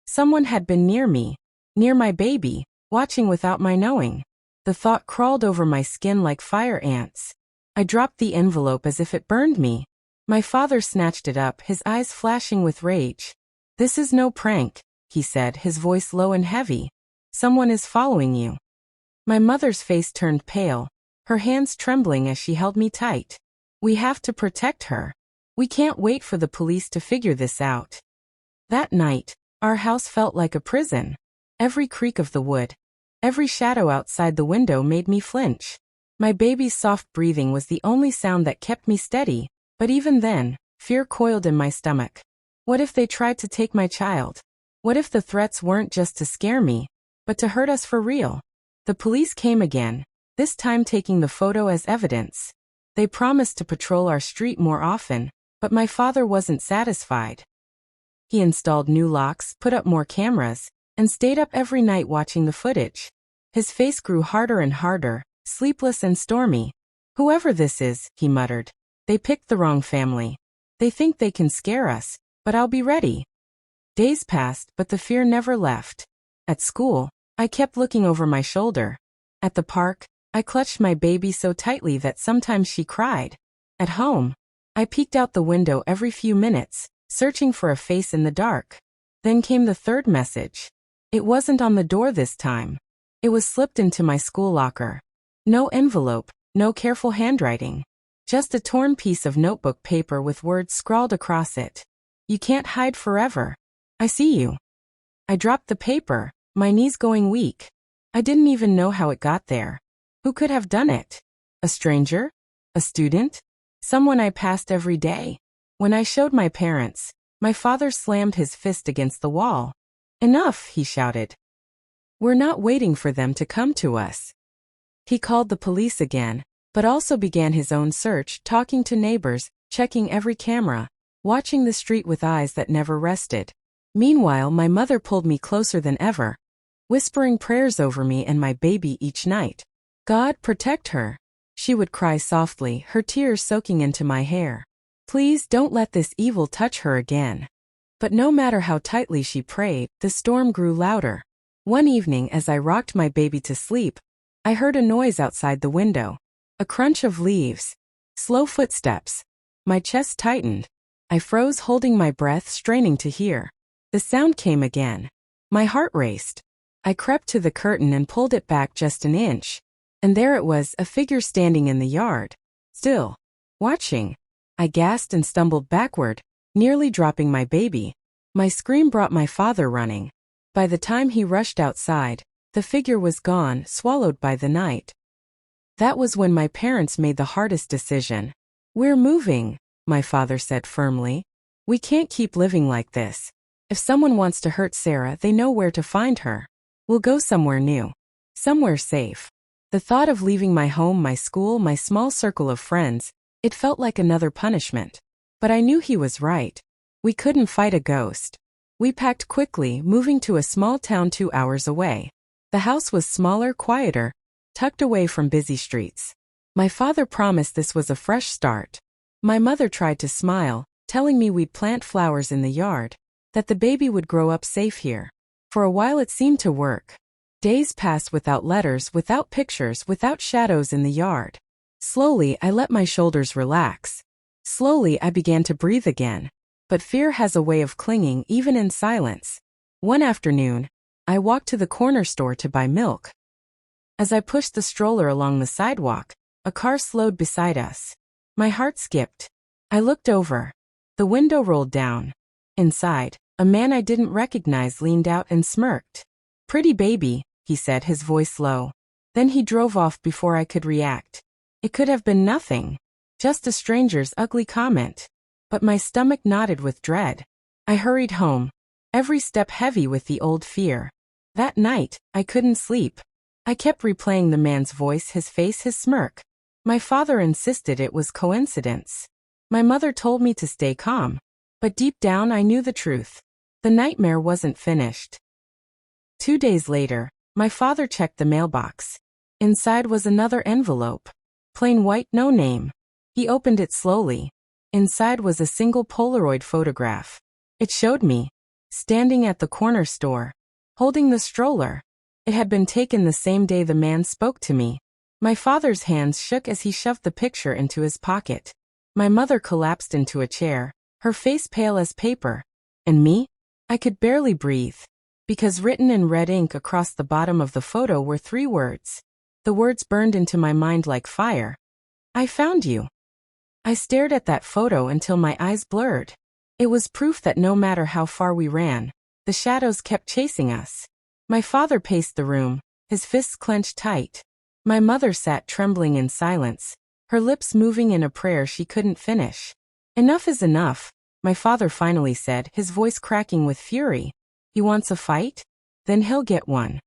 Someone had been near me, near my baby, watching without my knowing. The thought crawled over my skin like fire ants. I dropped the envelope as if it burned me. My father snatched it up, his eyes flashing with rage. "This is no prank," he said, his voice low and heavy. "Someone is following you." My mother's face turned pale, her hands trembling as she held me tight. "We have to protect her. We can't wait for the police to figure this out." That night, our house felt like a prison. Every creak of the wood, every shadow outside the window made me flinch. My baby's soft breathing was the only sound that kept me steady, but even then, fear coiled in my stomach. What if they tried to take my child? What if the threats weren't just to scare me, but to hurt us for real? The police came again, this time taking the photo as evidence. They promised to patrol our street more often, but my father wasn't satisfied. He installed new locks, put up more cameras, and stayed up every night watching the footage. His face grew harder and harder, sleepless and stormy. "Whoever this is," he muttered, "they picked the wrong family. They think they can scare us, but I'll be ready." Days passed, but the fear never left. At school, I kept looking over my shoulder. At the park, I clutched my baby so tightly that sometimes she cried. At home, I peeked out the window every few minutes, searching for a face in the dark. Then came the third message. It wasn't on the door this time. It was slipped into my school locker. No envelope, no careful handwriting. Just a torn piece of notebook paper with words scrawled across it. "You can't hide forever. I see you." I dropped the paper, my knees going weak. I didn't even know how it got there. Who could have done it? A stranger? A student? Someone I passed every day? When I showed my parents, my father slammed his fist against the wall. "Enough," he shouted. "We're not waiting for them to come to us." He called the police again, but also began his own search, talking to neighbors, checking every camera, watching the street with eyes that never rested. Meanwhile, my mother pulled me closer than ever, whispering prayers over me and my baby each night. God, protect her, she would cry softly, her tears soaking into my hair. Please don't let this evil touch her again. But no matter how tightly she prayed, the storm grew louder. One evening, as I rocked my baby to sleep, I heard a noise outside the window. A crunch of leaves. Slow footsteps. My chest tightened. I froze, holding my breath, straining to hear. The sound came again. My heart raced. I crept to the curtain and pulled it back just an inch. And there it was, a figure standing in the yard. Still. Watching. I gasped and stumbled backward, nearly dropping my baby. My scream brought my father running. By the time he rushed outside, the figure was gone, swallowed by the night. That was when my parents made the hardest decision. We're moving, my father said firmly. We can't keep living like this. If someone wants to hurt Sarah, they know where to find her. We'll go somewhere new. Somewhere safe. The thought of leaving my home, my school, my small circle of friends, it felt like another punishment. But I knew he was right. We couldn't fight a ghost. We packed quickly, moving to a small town 2 hours away. The house was smaller, quieter, tucked away from busy streets. My father promised this was a fresh start. My mother tried to smile, telling me we'd plant flowers in the yard, that the baby would grow up safe here. For a while it seemed to work. Days passed without letters, without pictures, without shadows in the yard. Slowly, I let my shoulders relax. Slowly, I began to breathe again. But fear has a way of clinging even in silence. One afternoon, I walked to the corner store to buy milk. As I pushed the stroller along the sidewalk, a car slowed beside us. My heart skipped. I looked over. The window rolled down. Inside, a man I didn't recognize leaned out and smirked. "Pretty baby," he said, his voice low. Then he drove off before I could react. It could have been nothing. Just a stranger's ugly comment. But my stomach knotted with dread. I hurried home, every step heavy with the old fear. That night, I couldn't sleep. I kept replaying the man's voice, his face, his smirk. My father insisted it was coincidence. My mother told me to stay calm. But deep down I knew the truth. The nightmare wasn't finished. 2 days later, my father checked the mailbox. Inside was another envelope. Plain white, no name. He opened it slowly. Inside was a single Polaroid photograph. It showed me, standing at the corner store, holding the stroller. It had been taken the same day the man spoke to me. My father's hands shook as he shoved the picture into his pocket. My mother collapsed into a chair, her face pale as paper. And me? I could barely breathe. Because written in red ink across the bottom of the photo were 3 words. The words burned into my mind like fire. I found you. I stared at that photo until my eyes blurred. It was proof that no matter how far we ran, the shadows kept chasing us. My father paced the room, his fists clenched tight. My mother sat trembling in silence, her lips moving in a prayer she couldn't finish. "Enough is enough," my father finally said, his voice cracking with fury. "He wants a fight? Then he'll get one."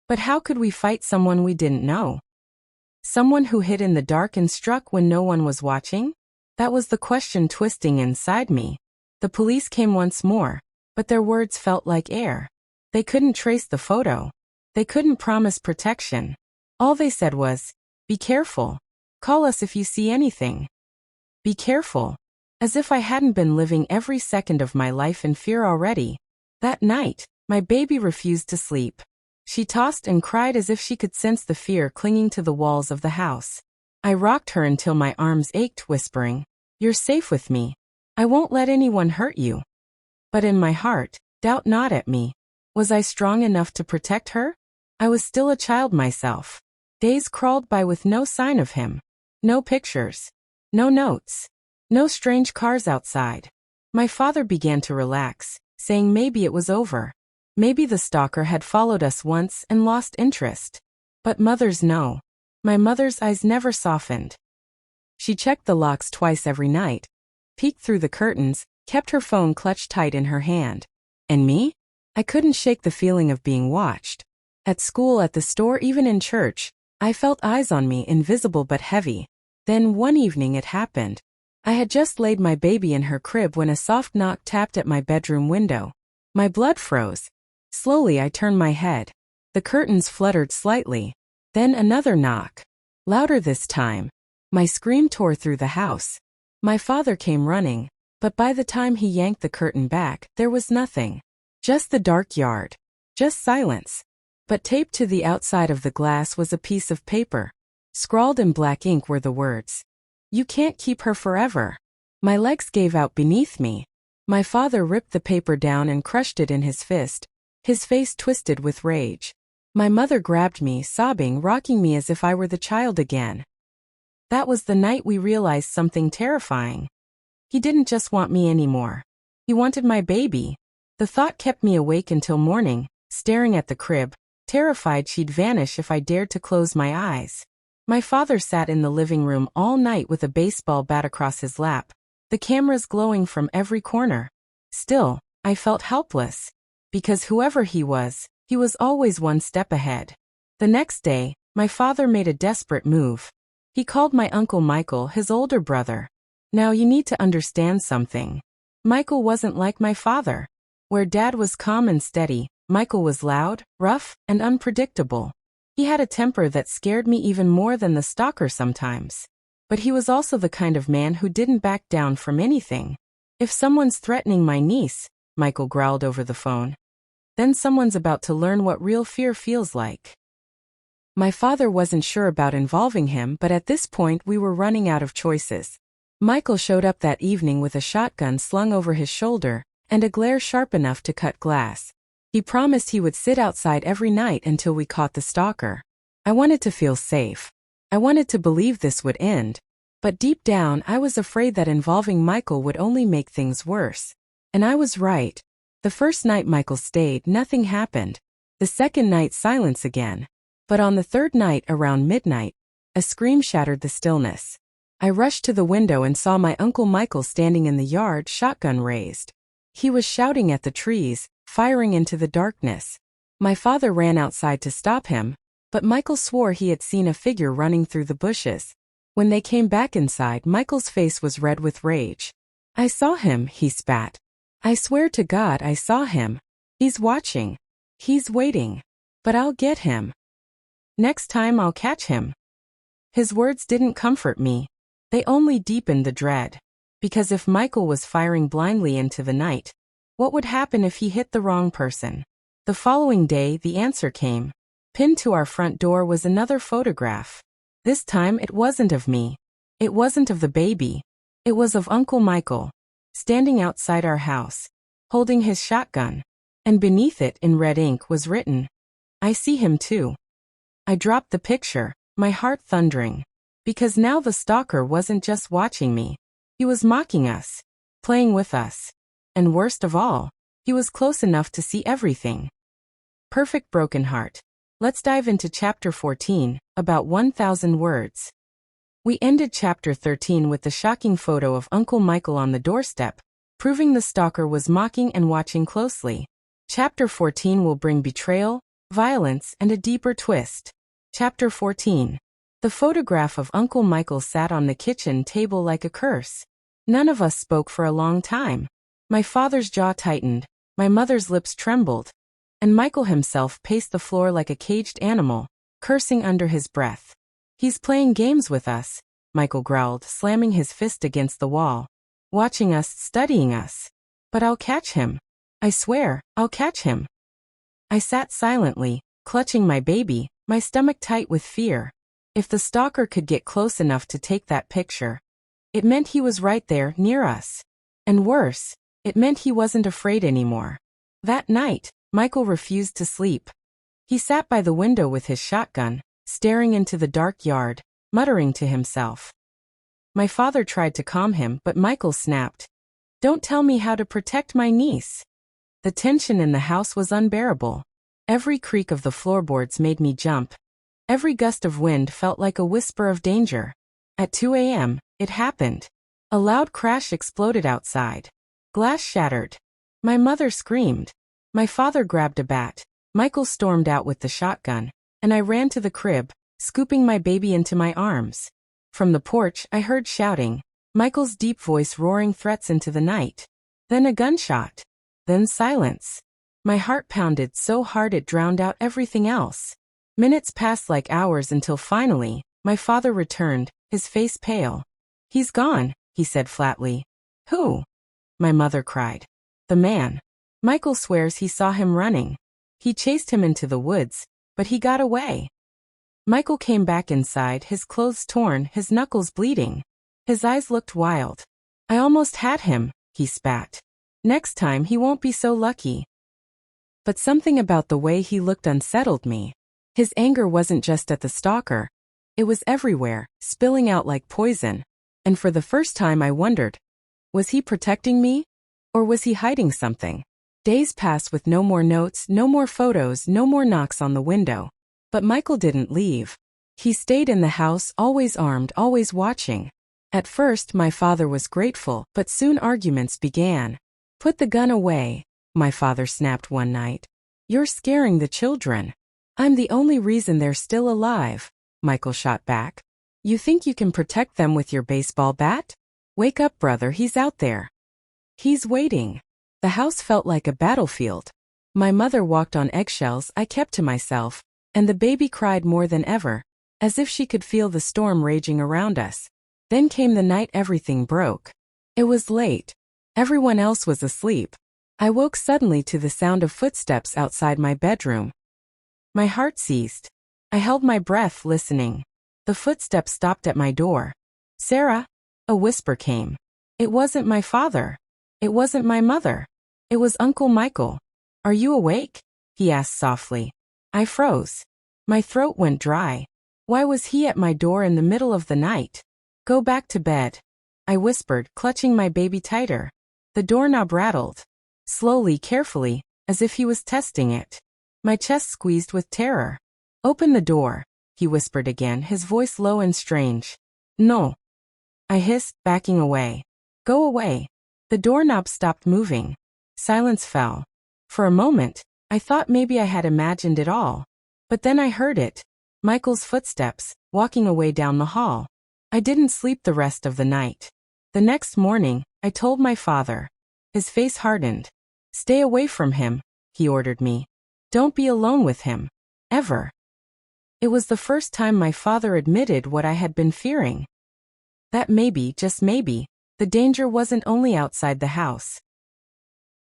But how could we fight someone we didn't know? Someone who hid in the dark and struck when no one was watching? That was the question twisting inside me. The police came once more, but their words felt like air. They couldn't trace the photo. They couldn't promise protection. All they said was, "Be careful. Call us if you see anything." Be careful. As if I hadn't been living every second of my life in fear already. That night, my baby refused to sleep. She tossed and cried as if she could sense the fear clinging to the walls of the house. I rocked her until my arms ached, whispering, "You're safe with me. I won't let anyone hurt you." But in my heart, doubt gnawed at me. Was I strong enough to protect her? I was still a child myself. Days crawled by with no sign of him. No pictures. No notes. No strange cars outside. My father began to relax, saying maybe it was over. Maybe the stalker had followed us once and lost interest. But mothers know. My mother's eyes never softened. She checked the locks twice every night, peeked through the curtains, kept her phone clutched tight in her hand. And me? I couldn't shake the feeling of being watched. At school, at the store, even in church, I felt eyes on me, invisible but heavy. Then one evening it happened. I had just laid my baby in her crib when a soft knock tapped at my bedroom window. My blood froze. Slowly I turned my head. The curtains fluttered slightly. Then another knock. Louder this time. My scream tore through the house. My father came running, but by the time he yanked the curtain back, there was nothing. Just the dark yard. Just silence. But taped to the outside of the glass was a piece of paper. Scrawled in black ink were the words, "You can't keep her forever." My legs gave out beneath me. My father ripped the paper down and crushed it in his fist, his face twisted with rage. My mother grabbed me, sobbing, rocking me as if I were the child again. That was the night we realized something terrifying. He didn't just want me anymore. He wanted my baby. The thought kept me awake until morning, staring at the crib, terrified she'd vanish if I dared to close my eyes. My father sat in the living room all night with a baseball bat across his lap, the cameras glowing from every corner. Still, I felt helpless. Because whoever he was always one step ahead. The next day, my father made a desperate move. He called my Uncle Michael, his older brother. Now you need to understand something. Michael wasn't like my father. Where Dad was calm and steady, Michael was loud, rough, and unpredictable. He had a temper that scared me even more than the stalker sometimes. But he was also the kind of man who didn't back down from anything. If someone's threatening my niece, Michael growled over the phone, then someone's about to learn what real fear feels like. My father wasn't sure about involving him, but at this point we were running out of choices. Michael showed up that evening with a shotgun slung over his shoulder and a glare sharp enough to cut glass. He promised he would sit outside every night until we caught the stalker. I wanted to feel safe. I wanted to believe this would end. But deep down I was afraid that involving Michael would only make things worse. And I was right. The first night Michael stayed, nothing happened. The second night, silence again. But on the third night, around midnight, a scream shattered the stillness. I rushed to the window and saw my Uncle Michael standing in the yard, shotgun raised. He was shouting at the trees, firing into the darkness. My father ran outside to stop him, but Michael swore he had seen a figure running through the bushes. When they came back inside, Michael's face was red with rage. "I saw him," he spat. "I swear to God I saw him. He's watching. He's waiting. But I'll get him. Next time I'll catch him." His words didn't comfort me. They only deepened the dread. Because if Michael was firing blindly into the night, what would happen if he hit the wrong person? The following day, the answer came. Pinned to our front door was another photograph. This time it wasn't of me. It wasn't of the baby. It was of Uncle Michael, standing outside our house, holding his shotgun. And beneath it, in red ink, was written, "I see him too." I dropped the picture, my heart thundering. Because now the stalker wasn't just watching me. He was mocking us, playing with us. And worst of all, he was close enough to see everything. Perfect broken heart. Let's dive into Chapter 14, about 1,000 words. We ended Chapter 13 with the shocking photo of Uncle Michael on the doorstep, proving the stalker was mocking and watching closely. Chapter 14 will bring betrayal, violence, and a deeper twist. Chapter 14. The photograph of Uncle Michael sat on the kitchen table like a curse. None of us spoke for a long time. My father's jaw tightened, my mother's lips trembled, and Michael himself paced the floor like a caged animal, cursing under his breath. "He's playing games with us," Michael growled, slamming his fist against the wall. "Watching us, studying us. But I'll catch him. I swear, I'll catch him." I sat silently, clutching my baby, my stomach tight with fear. If the stalker could get close enough to take that picture, it meant he was right there, near us. And worse, it meant he wasn't afraid anymore. That night, Michael refused to sleep. He sat by the window with his shotgun, staring into the dark yard, muttering to himself. My father tried to calm him, but Michael snapped. "Don't tell me how to protect my niece." The tension in the house was unbearable. Every creak of the floorboards made me jump. Every gust of wind felt like a whisper of danger. At 2 a.m., it happened. A loud crash exploded outside. Glass shattered. My mother screamed. My father grabbed a bat. Michael stormed out with the shotgun, and I ran to the crib, scooping my baby into my arms. From the porch, I heard shouting, Michael's deep voice roaring threats into the night. Then a gunshot. Then silence. My heart pounded so hard it drowned out everything else. Minutes passed like hours until finally, my father returned, his face pale. He's gone, he said flatly. Who? My mother cried. The man. Michael swears he saw him running. He chased him into the woods, but he got away. Michael came back inside, his clothes torn, his knuckles bleeding. His eyes looked wild. I almost had him, he spat. Next time he won't be so lucky. But something about the way he looked unsettled me. His anger wasn't just at the stalker. It was everywhere, spilling out like poison. And for the first time I wondered, was he protecting me? Or was he hiding something? Days passed with no more notes, no more photos, no more knocks on the window. But Michael didn't leave. He stayed in the house, always armed, always watching. At first my father was grateful, but soon arguments began. Put the gun away, my father snapped one night. You're scaring the children. I'm the only reason they're still alive, Michael shot back. You think you can protect them with your baseball bat? Wake up, brother, he's out there. He's waiting. The house felt like a battlefield. My mother walked on eggshells, I kept to myself, and the baby cried more than ever, as if she could feel the storm raging around us. Then came the night everything broke. It was late. Everyone else was asleep. I woke suddenly to the sound of footsteps outside my bedroom. My heart seized. I held my breath, listening. The footsteps stopped at my door. Sarah? A whisper came. It wasn't my father. It wasn't my mother. It was Uncle Michael. Are you awake? He asked softly. I froze. My throat went dry. Why was he at my door in the middle of the night? Go back to bed, I whispered, clutching my baby tighter. The doorknob rattled. Slowly, carefully, as if he was testing it. My chest squeezed with terror. Open the door, he whispered again, his voice low and strange. No. I hissed, backing away. Go away. The doorknob stopped moving. Silence fell. For a moment, I thought maybe I had imagined it all. But then I heard it. Michael's footsteps, walking away down the hall. I didn't sleep the rest of the night. The next morning, I told my father. His face hardened. Stay away from him, he ordered me. Don't be alone with him. Ever. It was the first time my father admitted what I had been fearing. That maybe, just maybe, the danger wasn't only outside the house.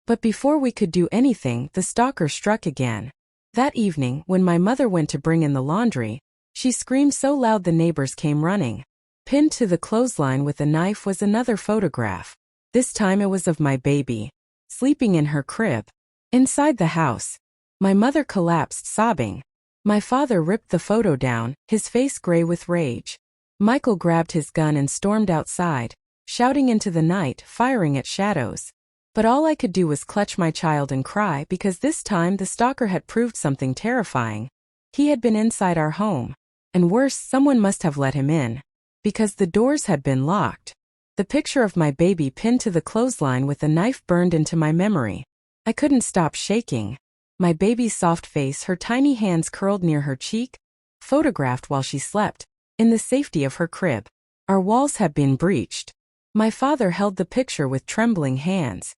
But before we could do anything, the stalker struck again. That evening, when my mother went to bring in the laundry, she screamed so loud the neighbors came running. Pinned to the clothesline with a knife was another photograph. This time it was of my baby, sleeping in her crib. Inside the house, my mother collapsed, sobbing. My father ripped the photo down, his face gray with rage. Michael grabbed his gun and stormed outside, shouting into the night, firing at shadows. But all I could do was clutch my child and cry because this time the stalker had proved something terrifying. He had been inside our home. And worse, someone must have let him in. Because the doors had been locked. The picture of my baby pinned to the clothesline with a knife burned into my memory. I couldn't stop shaking. My baby's soft face, her tiny hands curled near her cheek, photographed while she slept, in the safety of her crib. Our walls had been breached. My father held the picture with trembling hands.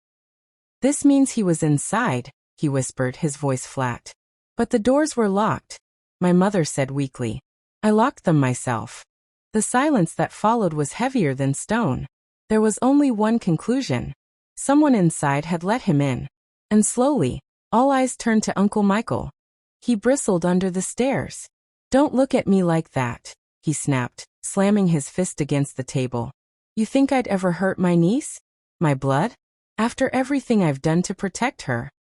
This means he was inside, he whispered, his voice flat. But the doors were locked, my mother said weakly. I locked them myself. The silence that followed was heavier than stone. There was only one conclusion. Someone inside had let him in. And slowly, all eyes turned to Uncle Michael. He bristled under the stairs. Don't look at me like that, he snapped, slamming his fist against the table. You think I'd ever hurt my niece? My blood? After everything I've done to protect her.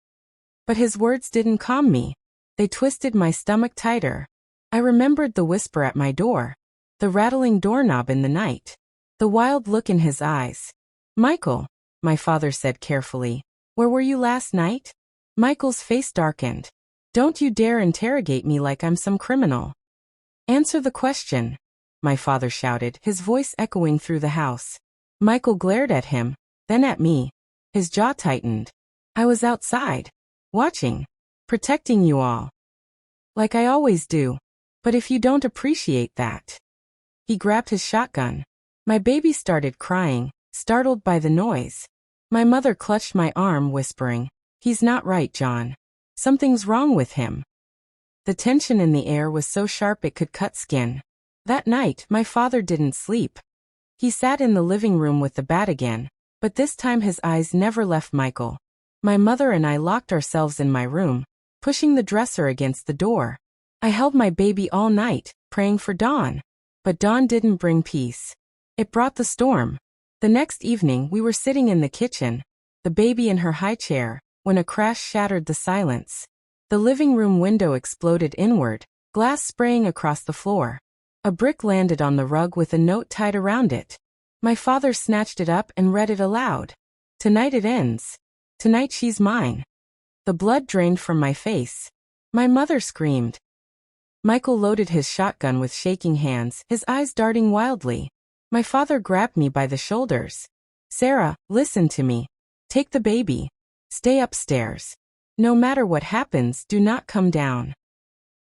But his words didn't calm me. They twisted my stomach tighter. I remembered the whisper at my door. The rattling doorknob in the night. The wild look in his eyes. Michael, my father said carefully. Where were you last night? Michael's face darkened. Don't you dare interrogate me like I'm some criminal. Answer the question, my father shouted, his voice echoing through the house. Michael glared at him, then at me. His jaw tightened. I was outside, watching, protecting you all. Like I always do. But if you don't appreciate that. He grabbed his shotgun. My baby started crying, startled by the noise. My mother clutched my arm, whispering, "He's not right, John. Something's wrong with him." The tension in the air was so sharp it could cut skin. That night, my father didn't sleep. He sat in the living room with the bat again, but this time his eyes never left Michael. My mother and I locked ourselves in my room, pushing the dresser against the door. I held my baby all night, praying for dawn. But dawn didn't bring peace. It brought the storm. The next evening we were sitting in the kitchen, the baby in her high chair, when a crash shattered the silence. The living room window exploded inward, glass spraying across the floor. A brick landed on the rug with a note tied around it. My father snatched it up and read it aloud. "Tonight it ends. Tonight she's mine." The blood drained from my face. My mother screamed. Michael loaded his shotgun with shaking hands, his eyes darting wildly. My father grabbed me by the shoulders. "Sarah, listen to me. Take the baby. Stay upstairs. No matter what happens, do not come down."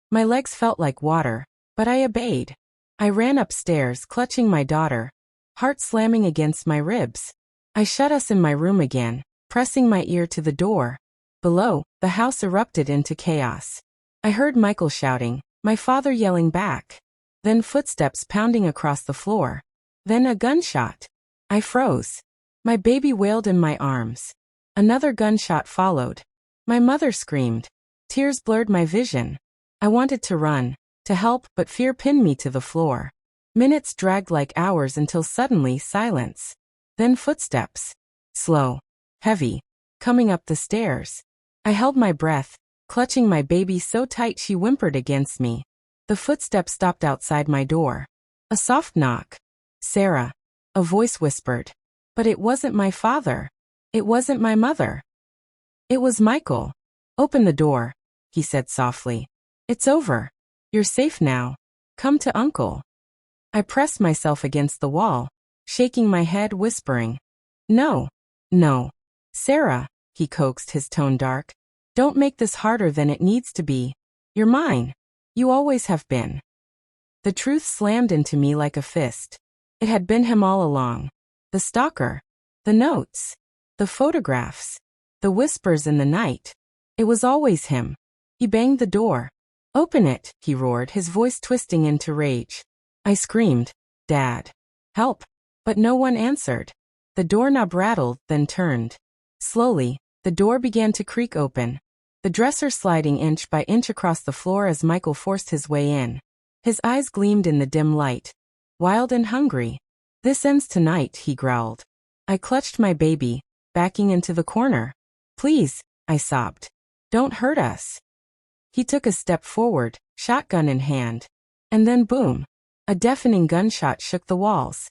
My legs felt like water, but I obeyed. I ran upstairs, clutching my daughter, heart slamming against my ribs. I shut us in my room again, pressing my ear to the door. Below, the house erupted into chaos. I heard Michael shouting, my father yelling back. Then footsteps pounding across the floor. Then a gunshot. I froze. My baby wailed in my arms. Another gunshot followed. My mother screamed. Tears blurred my vision. I wanted to run, to help, but fear pinned me to the floor. Minutes dragged like hours until suddenly silence. Then footsteps. Slow. Heavy. Coming up the stairs. I held my breath, clutching my baby so tight she whimpered against me. The footsteps stopped outside my door. A soft knock. "Sarah," a voice whispered. But it wasn't my father. It wasn't my mother. It was Michael. "Open the door," he said softly. "It's over. You're safe now. Come to Uncle." I pressed myself against the wall, shaking my head, whispering, "No, no. Sarah," he coaxed, his tone dark. "Don't make this harder than it needs to be. You're mine. You always have been." The truth slammed into me like a fist. It had been him all along. The stalker. The notes. The photographs. The whispers in the night. It was always him. He banged the door. "Open it," he roared, his voice twisting into rage. I screamed, "Dad. Help." But no one answered. The doorknob rattled, then turned. Slowly, the door began to creak open. The dresser sliding inch by inch across the floor as Michael forced his way in. His eyes gleamed in the dim light. Wild and hungry. "This ends tonight," he growled. I clutched my baby, backing into the corner. "Please," I sobbed. "Don't hurt us." He took a step forward, shotgun in hand. And then boom. A deafening gunshot shook the walls.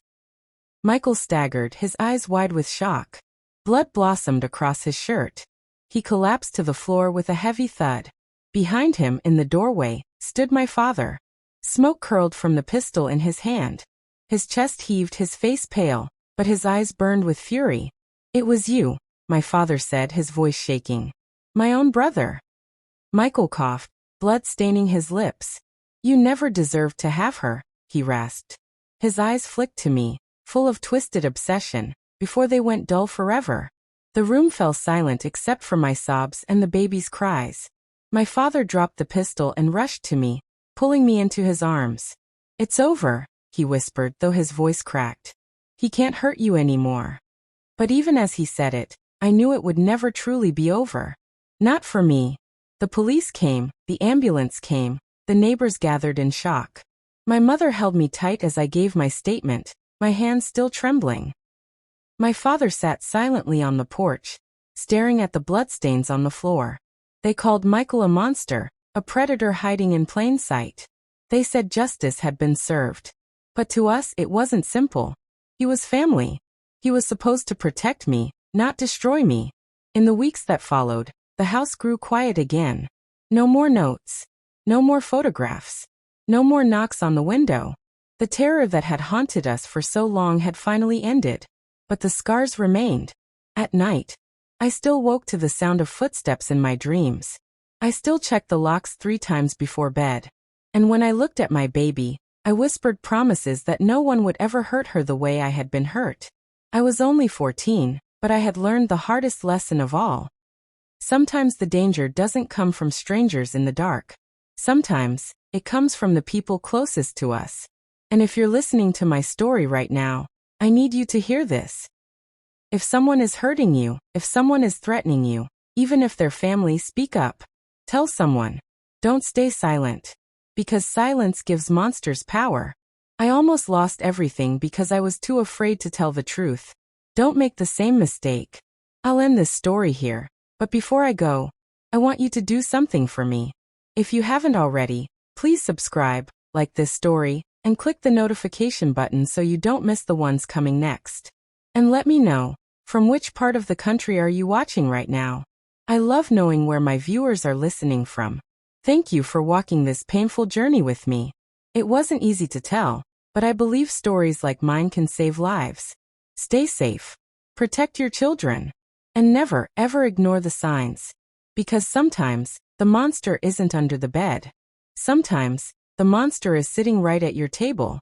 Michael staggered, his eyes wide with shock. Blood blossomed across his shirt. He collapsed to the floor with a heavy thud. Behind him, in the doorway, stood my father. Smoke curled from the pistol in his hand. His chest heaved, his face pale, but his eyes burned with fury. "It was you," my father said, his voice shaking. "My own brother." Michael coughed, blood staining his lips. "You never deserved to have her," he rasped. His eyes flicked to me, full of twisted obsession, before they went dull forever. The room fell silent except for my sobs and the baby's cries. My father dropped the pistol and rushed to me, pulling me into his arms. "It's over," he whispered, though his voice cracked. "He can't hurt you anymore." But even as he said it, I knew it would never truly be over. Not for me. The police came, the ambulance came, the neighbors gathered in shock. My mother held me tight as I gave my statement, my hands still trembling. My father sat silently on the porch, staring at the bloodstains on the floor. They called Michael a monster, a predator hiding in plain sight. They said justice had been served. But to us it wasn't simple. He was family. He was supposed to protect me, not destroy me. In the weeks that followed, the house grew quiet again. No more notes. No more photographs. No more knocks on the window. The terror that had haunted us for so long had finally ended. But the scars remained. At night, I still woke to the sound of footsteps in my dreams. I still checked the locks 3 times before bed. And when I looked at my baby, I whispered promises that no one would ever hurt her the way I had been hurt. I was only 14, but I had learned the hardest lesson of all. Sometimes the danger doesn't come from strangers in the dark. Sometimes, it comes from the people closest to us. And if you're listening to my story right now, I need you to hear this. If someone is hurting you, if someone is threatening you, even if they're family, speak up. Tell someone. Don't stay silent. Because silence gives monsters power. I almost lost everything because I was too afraid to tell the truth. Don't make the same mistake. I'll end this story here, but before I go, I want you to do something for me. If you haven't already, please subscribe, like this story, and click the notification button so you don't miss the ones coming next. And let me know, from which part of the country are you watching right now? I love knowing where my viewers are listening from. Thank you for walking this painful journey with me. It wasn't easy to tell, but I believe stories like mine can save lives. Stay safe. Protect your children. And never, ever ignore the signs. Because sometimes, the monster isn't under the bed. Sometimes, the monster is sitting right at your table.